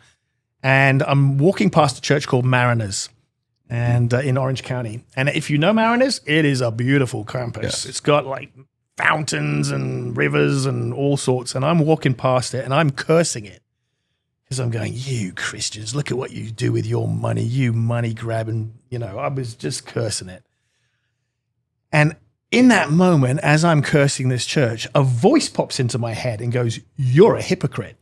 And I'm walking past a church called Mariners and in Orange County. And if you know Mariners, it is a beautiful campus. Yes. It's got like fountains and rivers and all sorts. And I'm walking past it and I'm cursing it because I'm going, you Christians, look at what you do with your money, you money grabbing. I was just cursing it. And in that moment, as I'm cursing this church, a voice pops into my head and goes, you're a hypocrite.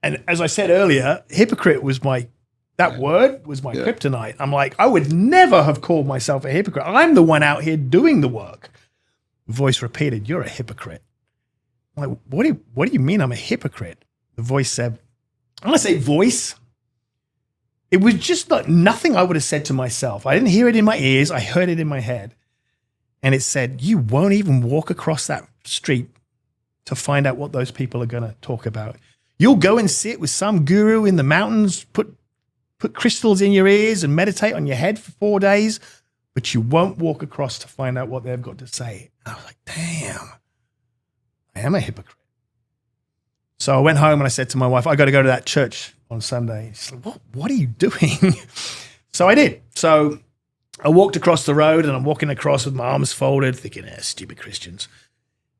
And as I said earlier, hypocrite was that word was my kryptonite. I'm like, I would never have called myself a hypocrite. I'm the one out here doing the work. The voice repeated, you're a hypocrite. I'm like, what do you mean I'm a hypocrite? The voice said, I'm going to say voice. It was just nothing I would have said to myself. I didn't hear it in my ears. I heard it in my head. And it said, you won't even walk across that street to find out what those people are going to talk about. You'll go and sit with some guru in the mountains, put crystals in your ears and meditate on your head for 4 days, but you won't walk across to find out what they've got to say. And I was like, damn, I am a hypocrite. So I went home and I said to my wife, I got to go to that church on Sunday. She's like, what are you doing? So I did. So I walked across the road and I'm walking across with my arms folded, thinking, stupid Christians.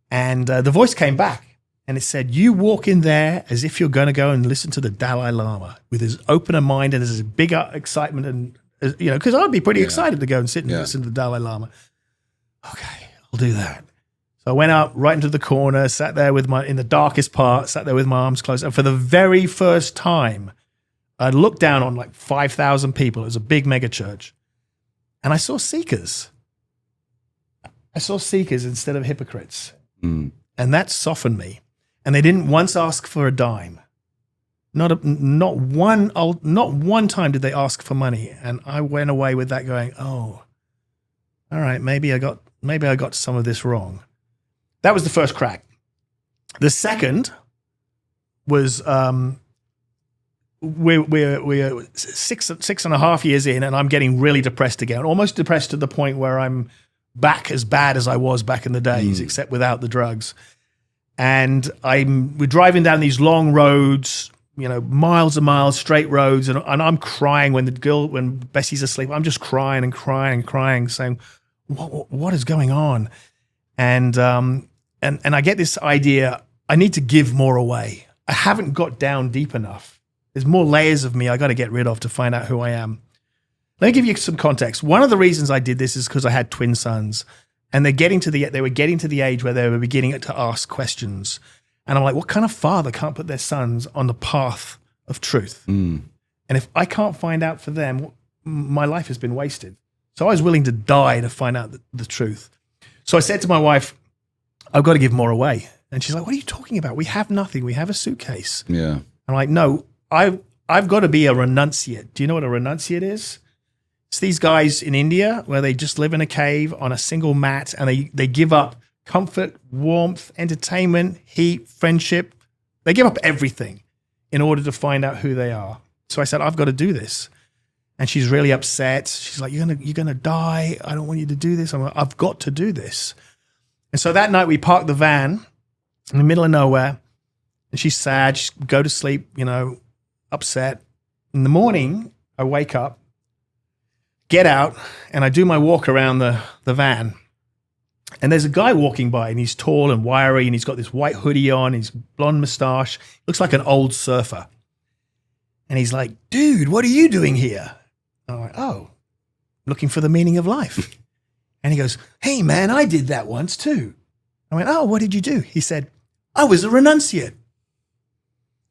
And the voice came back. And it said, you walk in there as if you're going to go and listen to the Dalai Lama with as open a mind and as bigger excitement. And, because I'd be pretty excited to go and sit and listen to the Dalai Lama. Okay, I'll do that. So I went out right into the corner, sat there in the darkest part, sat there with my arms closed. And for the very first time, I looked down on like 5,000 people. It was a big megachurch. And I saw seekers. I saw seekers instead of hypocrites. And that softened me. And they didn't once ask for a dime. Not one time did they ask for money. And I went away with that going, oh, all right, maybe I got some of this wrong. That was the first crack. The second was we're 6.5 years in, and I'm getting really depressed again, almost depressed to the point where I'm back as bad as I was back in the days, except without the drugs. And we're driving down these long roads, miles and miles, straight roads, and I'm crying when Bessie's asleep. I'm just crying and crying and crying, saying, "What is going on?" And I get this idea: I need to give more away. I haven't got down deep enough. There's more layers of me I got to get rid of to find out who I am. Let me give you some context. One of the reasons I did this is because I had twin sons. And they were getting to the age where they were beginning to ask questions. And I'm like, what kind of father can't put their sons on the path of truth? And if I can't find out for them, my life has been wasted. So I was willing to die to find out the truth. So I said to my wife, I've got to give more away. And she's like, what are you talking about? We have nothing. We have a suitcase. Yeah. I'm like, no, I've got to be a renunciate. Do you know what a renunciate is? It's these guys in India where they just live in a cave on a single mat and they give up comfort, warmth, entertainment, heat, friendship. They give up everything in order to find out who they are. So I said, I've got to do this. And she's really upset. She's like, you're gonna die. I don't want you to do this. I'm like, I've got to do this. And so that night we parked the van in the middle of nowhere. And she's sad. She's go to sleep, upset. In the morning, I wake up, get out, and I do my walk around the van. And there's a guy walking by, and he's tall and wiry, and he's got this white hoodie on, his blonde mustache. Looks like an old surfer. And he's like, dude, what are you doing here? And I'm like, oh, looking for the meaning of life. And he goes, hey, man, I did that once too. I went, oh, what did you do? He said, I was a renunciate.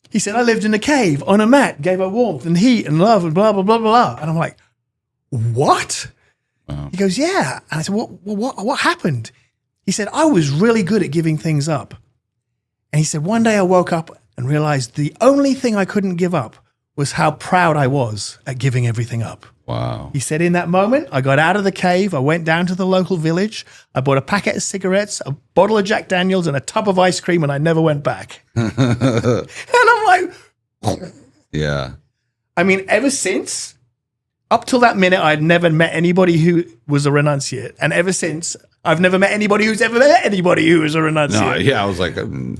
He said, I lived in a cave on a mat, gave up warmth and heat and love and blah, blah, blah, blah. And I'm like, what? Wow. He goes, yeah. And I said, what happened? He said, I was really good at giving things up. And he said, one day I woke up and realized the only thing I couldn't give up was how proud I was at giving everything up. Wow. He said, in that moment, I got out of the cave. I went down to the local village. I bought a packet of cigarettes, a bottle of Jack Daniels, and a tub of ice cream, and I never went back. And I'm like, yeah. I mean, ever since, up till that minute, I'd never met anybody who was a renunciate. And ever since, I've never met anybody who's ever met anybody who was a renunciate. No, yeah, I was like, no.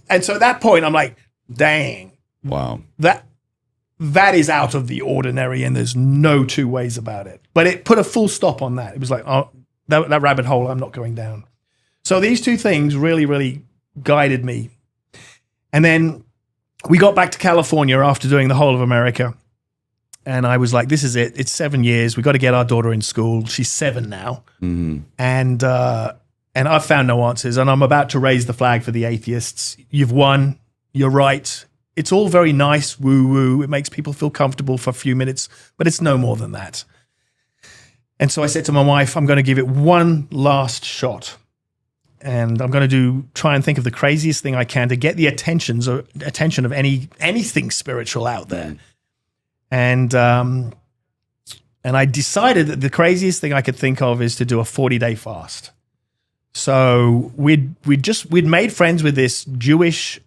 And so at that point, I'm like, dang. Wow. That is out of the ordinary, and there's no two ways about it. But it put a full stop on that. It was like, oh, that rabbit hole, I'm not going down. So these two things really, really guided me. And then we got back to California after doing the whole of America. And I was like, this is it. It's 7 years. We got to get our daughter in school. She's 7 now. Mm-hmm. And I've found no answers. And I'm about to raise the flag for the atheists. You've won. You're right. It's all very nice, woo-woo. It makes people feel comfortable for a few minutes, but it's no more than that. And so I said to my wife, I'm going to give it one last shot. And I'm going to try and think of the craziest thing I can to get the attention of anything spiritual out there. And I decided that the craziest thing I could think of is to do a 40-day fast. So we'd made friends with this Jewish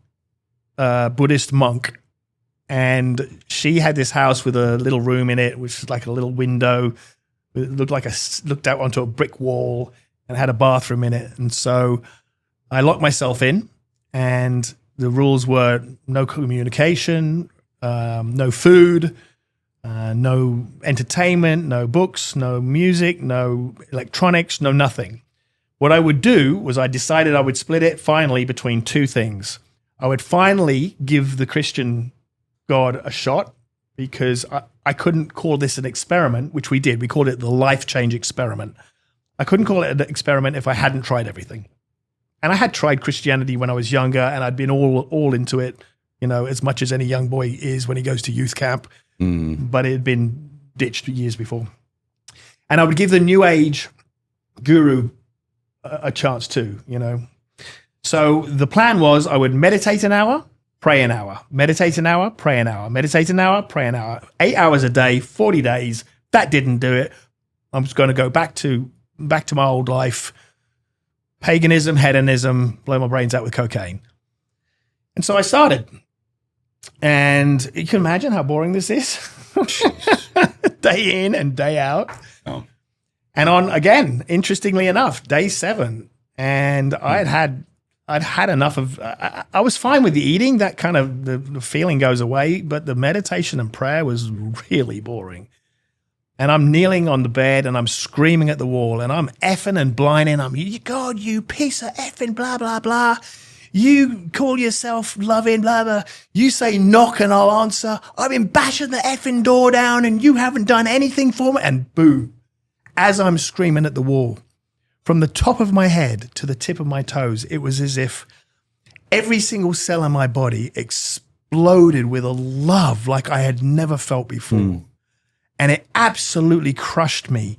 Buddhist monk, and she had this house with a little room in it, which was like a little window. It looked out onto a brick wall and had a bathroom in it. And so I locked myself in, and the rules were no communication, no food, no entertainment, no books, no music, no electronics, no nothing. What I would do was I decided I would split it finally between two things. I would finally give the Christian God a shot, because I couldn't call this an experiment, which we did. We called it the life change experiment. I couldn't call it an experiment if I hadn't tried everything. And I had tried Christianity when I was younger, and I'd been all into it, as much as any young boy is when he goes to youth camp. But it had been ditched years before. And I would give the New Age guru a chance too, So the plan was I would meditate an hour, pray an hour, meditate an hour, pray an hour, meditate an hour, pray an hour, 8 hours a day, 40 days. That didn't do it. I'm just going to go back to my old life, paganism, hedonism, blow my brains out with cocaine. And so I started. And you can imagine how boring this is. Day in and day out. Oh. And on, again, interestingly enough, day 7. And I'd had enough of, I was fine with the eating. That kind of, the feeling goes away. But the meditation and prayer was really boring. And I'm kneeling on the bed and I'm screaming at the wall and I'm effing and blinding. God, you piece of effing blah, blah, blah. You call yourself loving, blah, blah. You say knock and I'll answer. I've been bashing the effing door down and you haven't done anything for me. And boom, as I'm screaming at the wall, from the top of my head to the tip of my toes, it was as if every single cell in my body exploded with a love like I had never felt before. And it absolutely crushed me.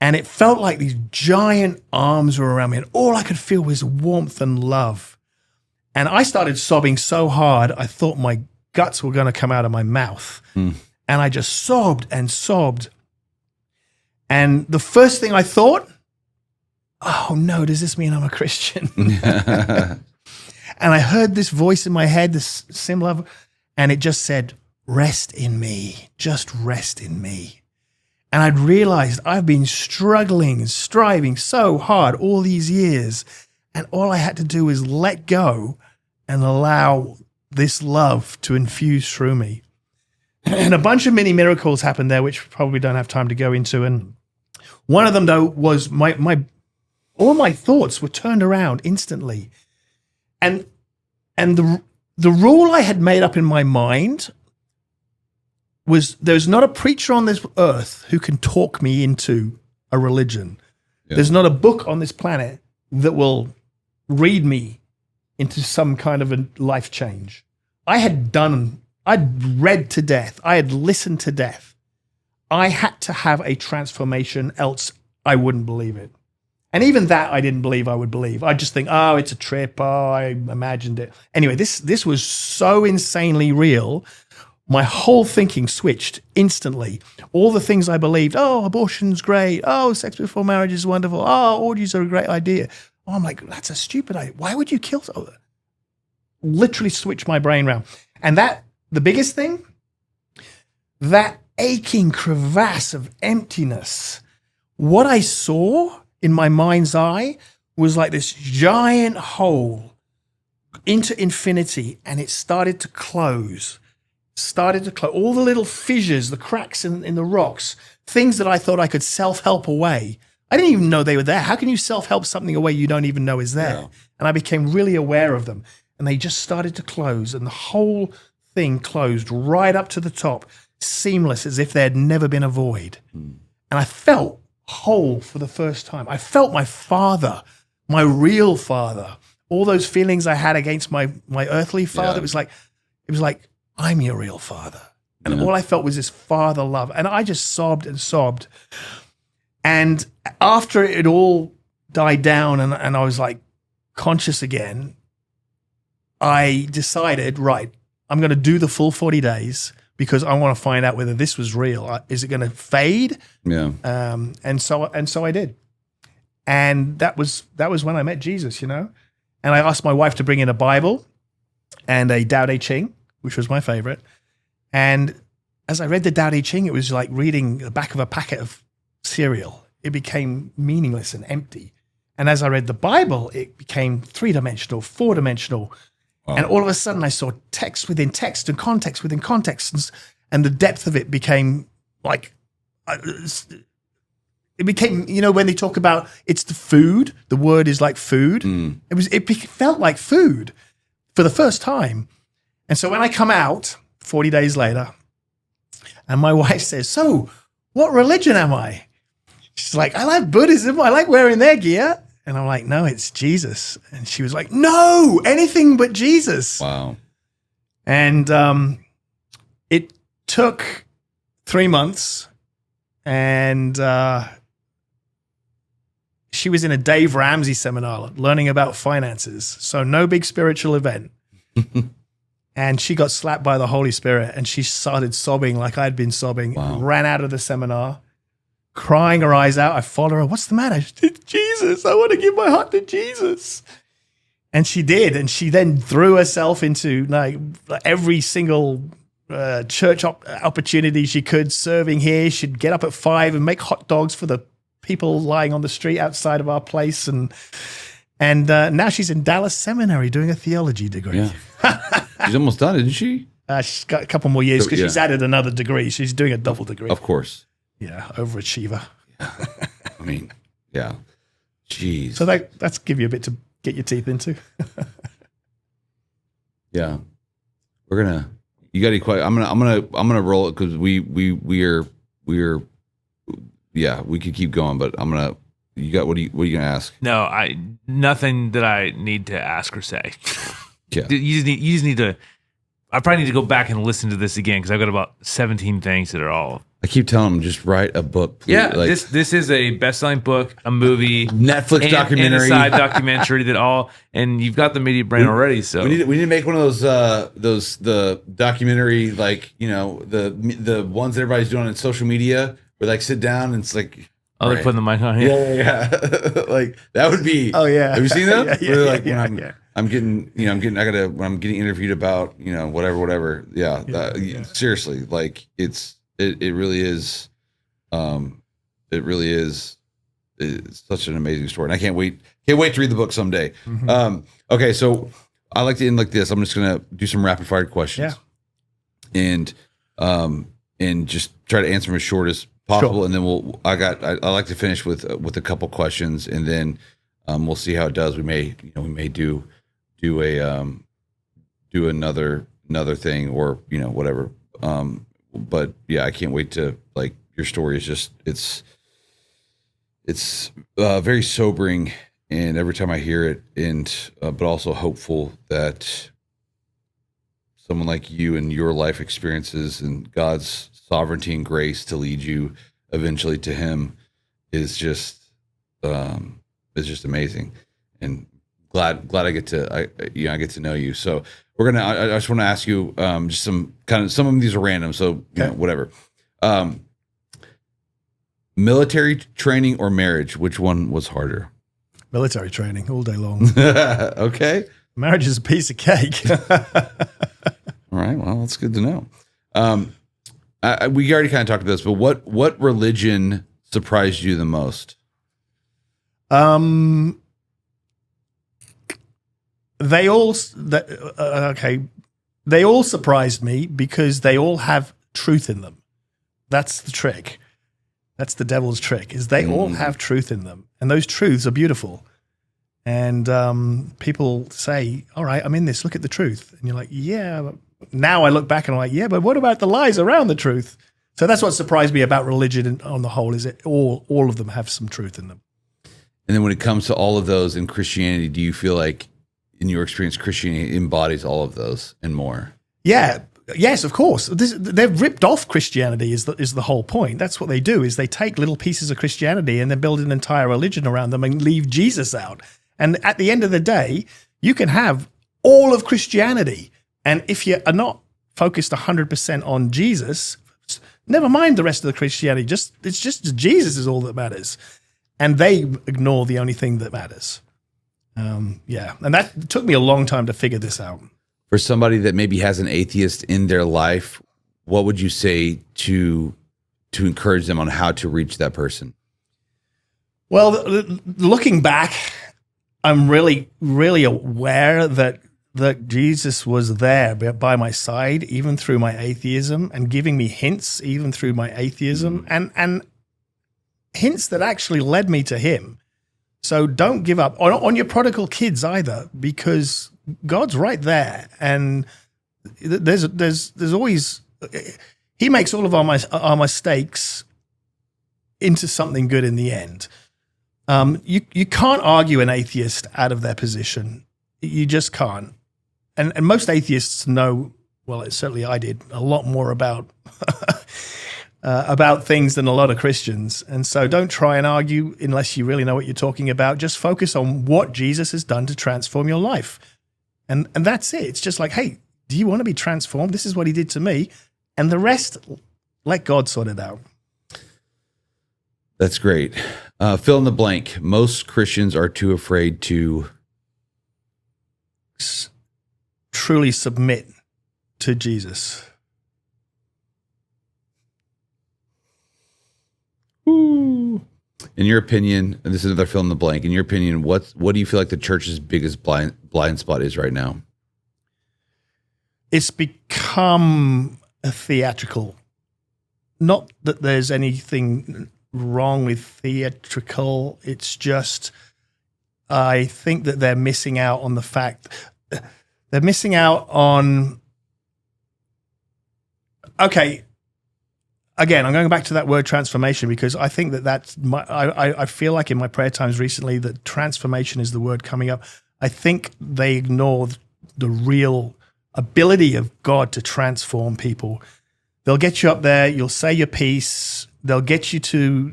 And it felt like these giant arms were around me, and all I could feel was warmth and love. And I started sobbing so hard, I thought my guts were going to come out of my mouth. And I just sobbed and sobbed. And the first thing I thought, oh no, does this mean I'm a Christian? And I heard this voice in my head, this similar, and it just said, rest in me, just rest in me. And I'd realized I've been struggling and striving so hard all these years. And all I had to do was let go and allow this love to infuse through me. And a bunch of mini miracles happened there, which we probably don't have time to go into. And one of them, though, was all my thoughts were turned around instantly. And the rule I had made up in my mind was there's not a preacher on this earth who can talk me into a religion. Yeah. There's not a book on this planet that will read me into some kind of a life change. I'd read to death. I had listened to death. I had to have a transformation, else I wouldn't believe it. And even that I didn't believe I would believe. I just think, oh, it's a trip. Oh, I imagined it. Anyway, this was so insanely real. My whole thinking switched instantly. All the things I believed, oh, abortion's great. Oh, sex before marriage is wonderful. Oh, orgies are a great idea. Oh, I'm like, that's a stupid idea. Why would you kill someone? Literally switched my brain around. And the biggest thing, that aching crevasse of emptiness, what I saw in my mind's eye was like this giant hole into infinity, and it started to close. All the little fissures, the cracks in the rocks, things that I thought I could self-help away. I didn't even know they were there. How can you self-help something away you don't even know is there? Yeah. And I became really aware of them. And they just started to close, and the whole thing closed right up to the top, seamless, as if there had never been a void. And I felt whole for the first time. I felt my father, my real father. All those feelings I had against my earthly father, it was like, I'm your real father. And all I felt was this father love. And I just sobbed and sobbed. And after it all died down and I was like conscious again, I decided, right, I'm going to do the full 40 days because I want to find out whether this was real. Is it going to fade? Yeah. And so I did. And that was when I met Jesus, And I asked my wife to bring in a Bible and a Tao Te Ching, which was my favorite. And as I read the Tao Te Ching, it was like reading the back of a packet of cereal. It became meaningless and empty. And as I read the Bible, it became 3-dimensional, 4-dimensional. Wow. And all of a sudden I saw text within text and context within context. And the depth of it became like, it became, when they talk about it's the food, the word is like food. It felt like food for the first time. And so when I come out 40 days later and my wife says, so what religion am I? She's like, I like Buddhism. I like wearing their gear. And I'm like, no, it's Jesus. And she was like, no, anything but Jesus. Wow. And it took 3 months. And she was in a Dave Ramsey seminar learning about finances. So no big spiritual event. And she got slapped by the Holy Spirit and she started sobbing like I'd been sobbing. Wow. Ran out of the seminar, crying her eyes out. I followed her. What's the matter? She said, Jesus, I want to give my heart to Jesus. And she did. And she then threw herself into like every single church opportunity she could, serving here. She'd get up at 5 and make hot dogs for the people lying on the street outside of our place. And now she's in Dallas Seminary doing a theology degree. Yeah. She's almost done, isn't she? She's got a couple more years because she's added another degree. She's doing a double degree. Of course. Yeah, overachiever. Yeah. I mean, yeah. Jeez. So that's give you a bit to get your teeth into. Yeah. You got any questions? I'm gonna roll it because we're we could keep going, but what are you gonna ask? No, nothing that I need to ask or say. Yeah. You just need to I probably need to go back and listen to this again because I've got about 17 things that are all. I keep telling them, just write a book. Please. Yeah, this is a best-selling book, a movie, Netflix documentary, and a side documentary and you've got the media brain already. So we need to make one of those the documentary, like, you know, the ones that everybody's doing on social media, where like sit down and it's like. Oh, they're putting the mic on here. Yeah. Like that would be. Oh yeah. Have you seen that? Yeah, When I'm getting interviewed about, you know, whatever. Yeah. Seriously, like it really is. It really is. It's such an amazing story, and I can't wait to read the book someday. Mm-hmm. Okay, so I like to end like this. I'm just gonna do some rapid fire questions, and just try to answer them as short as possible, sure. And then I like to finish with a couple questions, and then we'll see how it does. We may do another thing, or, you know, whatever. But yeah, I can't wait to, like, your story is just it's very sobering, and every time I hear it, and but also hopeful that someone like you and your life experiences and God's sovereignty and grace to lead you eventually to Him is just amazing, and glad I get to know you. So I just want to ask you just some of these are random, so you know, whatever. Military training or marriage, which one was harder? Military training all day long. Okay. Marriage is a piece of cake. All right. Well, that's good to know. We already kind of talked about this, but what religion surprised you the most? They all surprised me because they all have truth in them. That's the trick. That's the devil's trick, is they all have truth in them, and those truths are beautiful. And people say, all right, I'm in this, look at the truth. And you're like, yeah. But now I look back and I'm like, yeah, but what about the lies around the truth? So that's what surprised me about religion on the whole, is it all of them have some truth in them. And then when it comes to all of those in Christianity, do you feel like, in your experience, Christianity embodies all of those and more? Yeah. Yes, of course. They've ripped off Christianity is the whole point. That's what they do, is they take little pieces of Christianity and then build an entire religion around them and leave Jesus out. And at the end of the day, you can have all of Christianity. And if you are not focused 100% on Jesus, never mind the rest of the Christianity. It's just Jesus is all that matters. And they ignore the only thing that matters. And that took me a long time to figure this out. For somebody that maybe has an atheist in their life, what would you say to encourage them on how to reach that person? Well, looking back, I'm really, really aware that Jesus was there by my side, even through my atheism, and giving me hints, even through my atheism, and hints that actually led me to Him. So don't give up on your prodigal kids either, because God's right there, and there's always, He makes all of our mistakes into something good in the end. You can't argue an atheist out of their position. You just can't. And most atheists know, well, certainly I did, a lot more about things than a lot of Christians. And so don't try and argue unless you really know what you're talking about. Just focus on what Jesus has done to transform your life. And that's it. It's just like, hey, do you want to be transformed? This is what He did to me. And the rest, let God sort it out. That's great. Fill in the blank. Most Christians are too afraid to truly submit to Jesus. Ooh. In your opinion, and this is another fill in the blank, in your opinion, what do you feel like the church's biggest blind spot is right now? It's become a theatrical. Not that there's anything wrong with theatrical. It's just, I think that they're missing out on the fact, they're missing out on, okay, again, I'm going back to that word transformation, because I think that's I feel like in my prayer times recently that transformation is the word coming up. I think they ignore the real ability of God to transform people. They'll get you up there. You'll say your piece. They'll get you to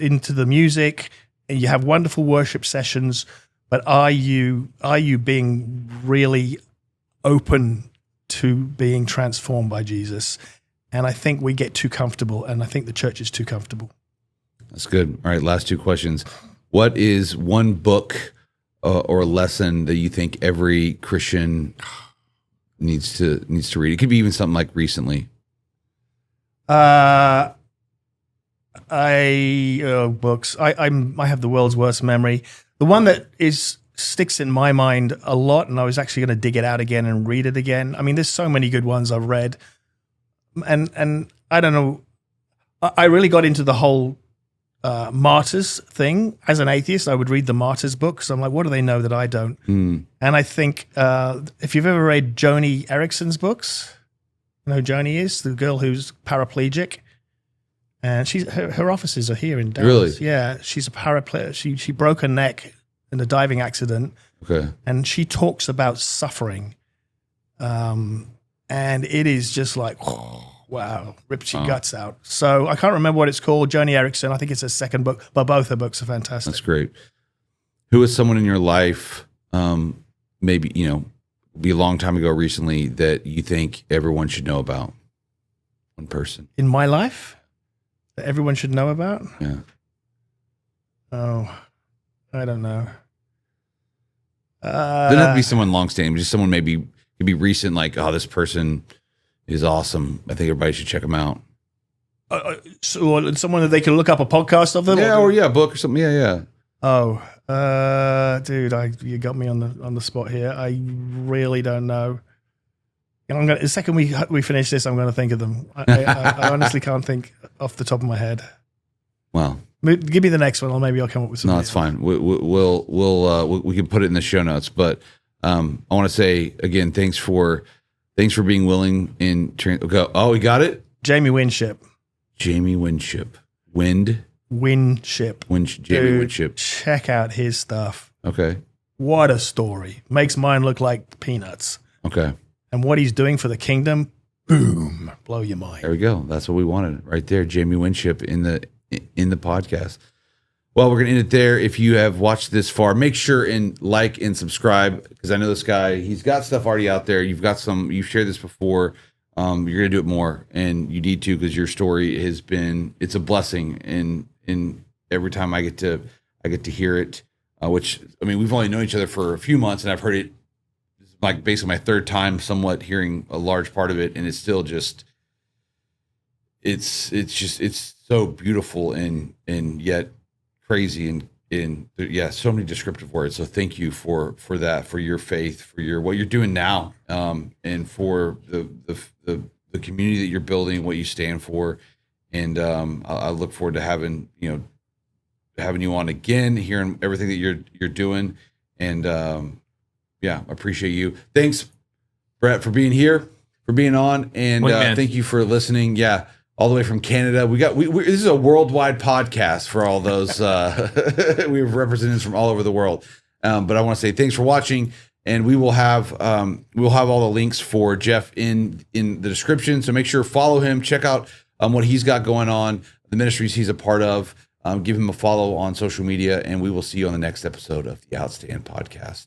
into the music, and you have wonderful worship sessions. But are you being really open to being transformed by Jesus? And I think we get too comfortable, and I think the church is too comfortable. That's good. All right, last two questions. What is one book or lesson that you think every Christian needs to read? It could be even something like recently. Books. I have the world's worst memory. The one that sticks in my mind a lot, and I was actually going to dig it out again and read it again. I mean, there's so many good ones I've read, and I don't know. I really got into the whole martyrs thing. As an atheist, I would read the martyrs books. I'm like, what do they know that I don't? And I think if you've ever read Joni Erickson's books, you know who Joni is, the girl who's paraplegic, and her offices are here in Dallas. Really? Yeah, she's a paraplegic. She broke her neck in a diving accident. Okay. And she talks about suffering, and it is just like, wow, rips your guts out. So I can't remember what it's called. Joni Erickson. I think it's her second book, but both her books are fantastic. That's great. Who is someone in your life, maybe, be a long time ago recently, that you think everyone should know about? One person. In my life that everyone should know about? Yeah. Oh, I don't know. Doesn't have to be someone long-standing, just someone maybe could be recent, like, oh, this person is awesome. I think everybody should check them out. So someone that they can look up a podcast of them? Yeah, or a book or something. Yeah. Oh, dude, you got me on the spot here. I really don't know. The second we finish this, I'm going to think of them. I honestly can't think off the top of my head. Well, give me the next one, or maybe I'll come up with something. No, it's fine. We can put it in the show notes. But I want to say again, thanks for being willing in. Oh, we got it. Jamie Winship. Jamie Winship. Winship. Jamie Winship. Check out his stuff. Okay. What a story. Makes mine look like peanuts. Okay. And what he's doing for the kingdom, boom, blow your mind. There we go. That's what we wanted right there. Jamie Winship in the podcast. Well, we're going to end it there. If you have watched this far, make sure and like and subscribe, because I know this guy, he's got stuff already out there. You've shared this before. You're going to do it more, and you need to, because your story it's a blessing. And every time I get to hear it, which, I mean, we've only known each other for a few months, and I've heard it like basically my third time somewhat hearing a large part of it. And it's still just, it's so beautiful and yet crazy and so many descriptive words. So thank you for that, for your faith, for what you're doing now, and for the community that you're building, what you stand for. And I look forward to having you on again, hearing everything that you're doing. And I appreciate you. Thanks, Brett, for being here, for being on, and thank you for listening. Yeah. All the way from Canada. This is a worldwide podcast for all those. We have representatives from all over the world. But I want to say thanks for watching, and we'll have all the links for Geoff in the description. So make sure to follow him, check out what he's got going on, the ministries he's a part of. Give him a follow on social media, and we will see you on the next episode of the Outstand Podcast.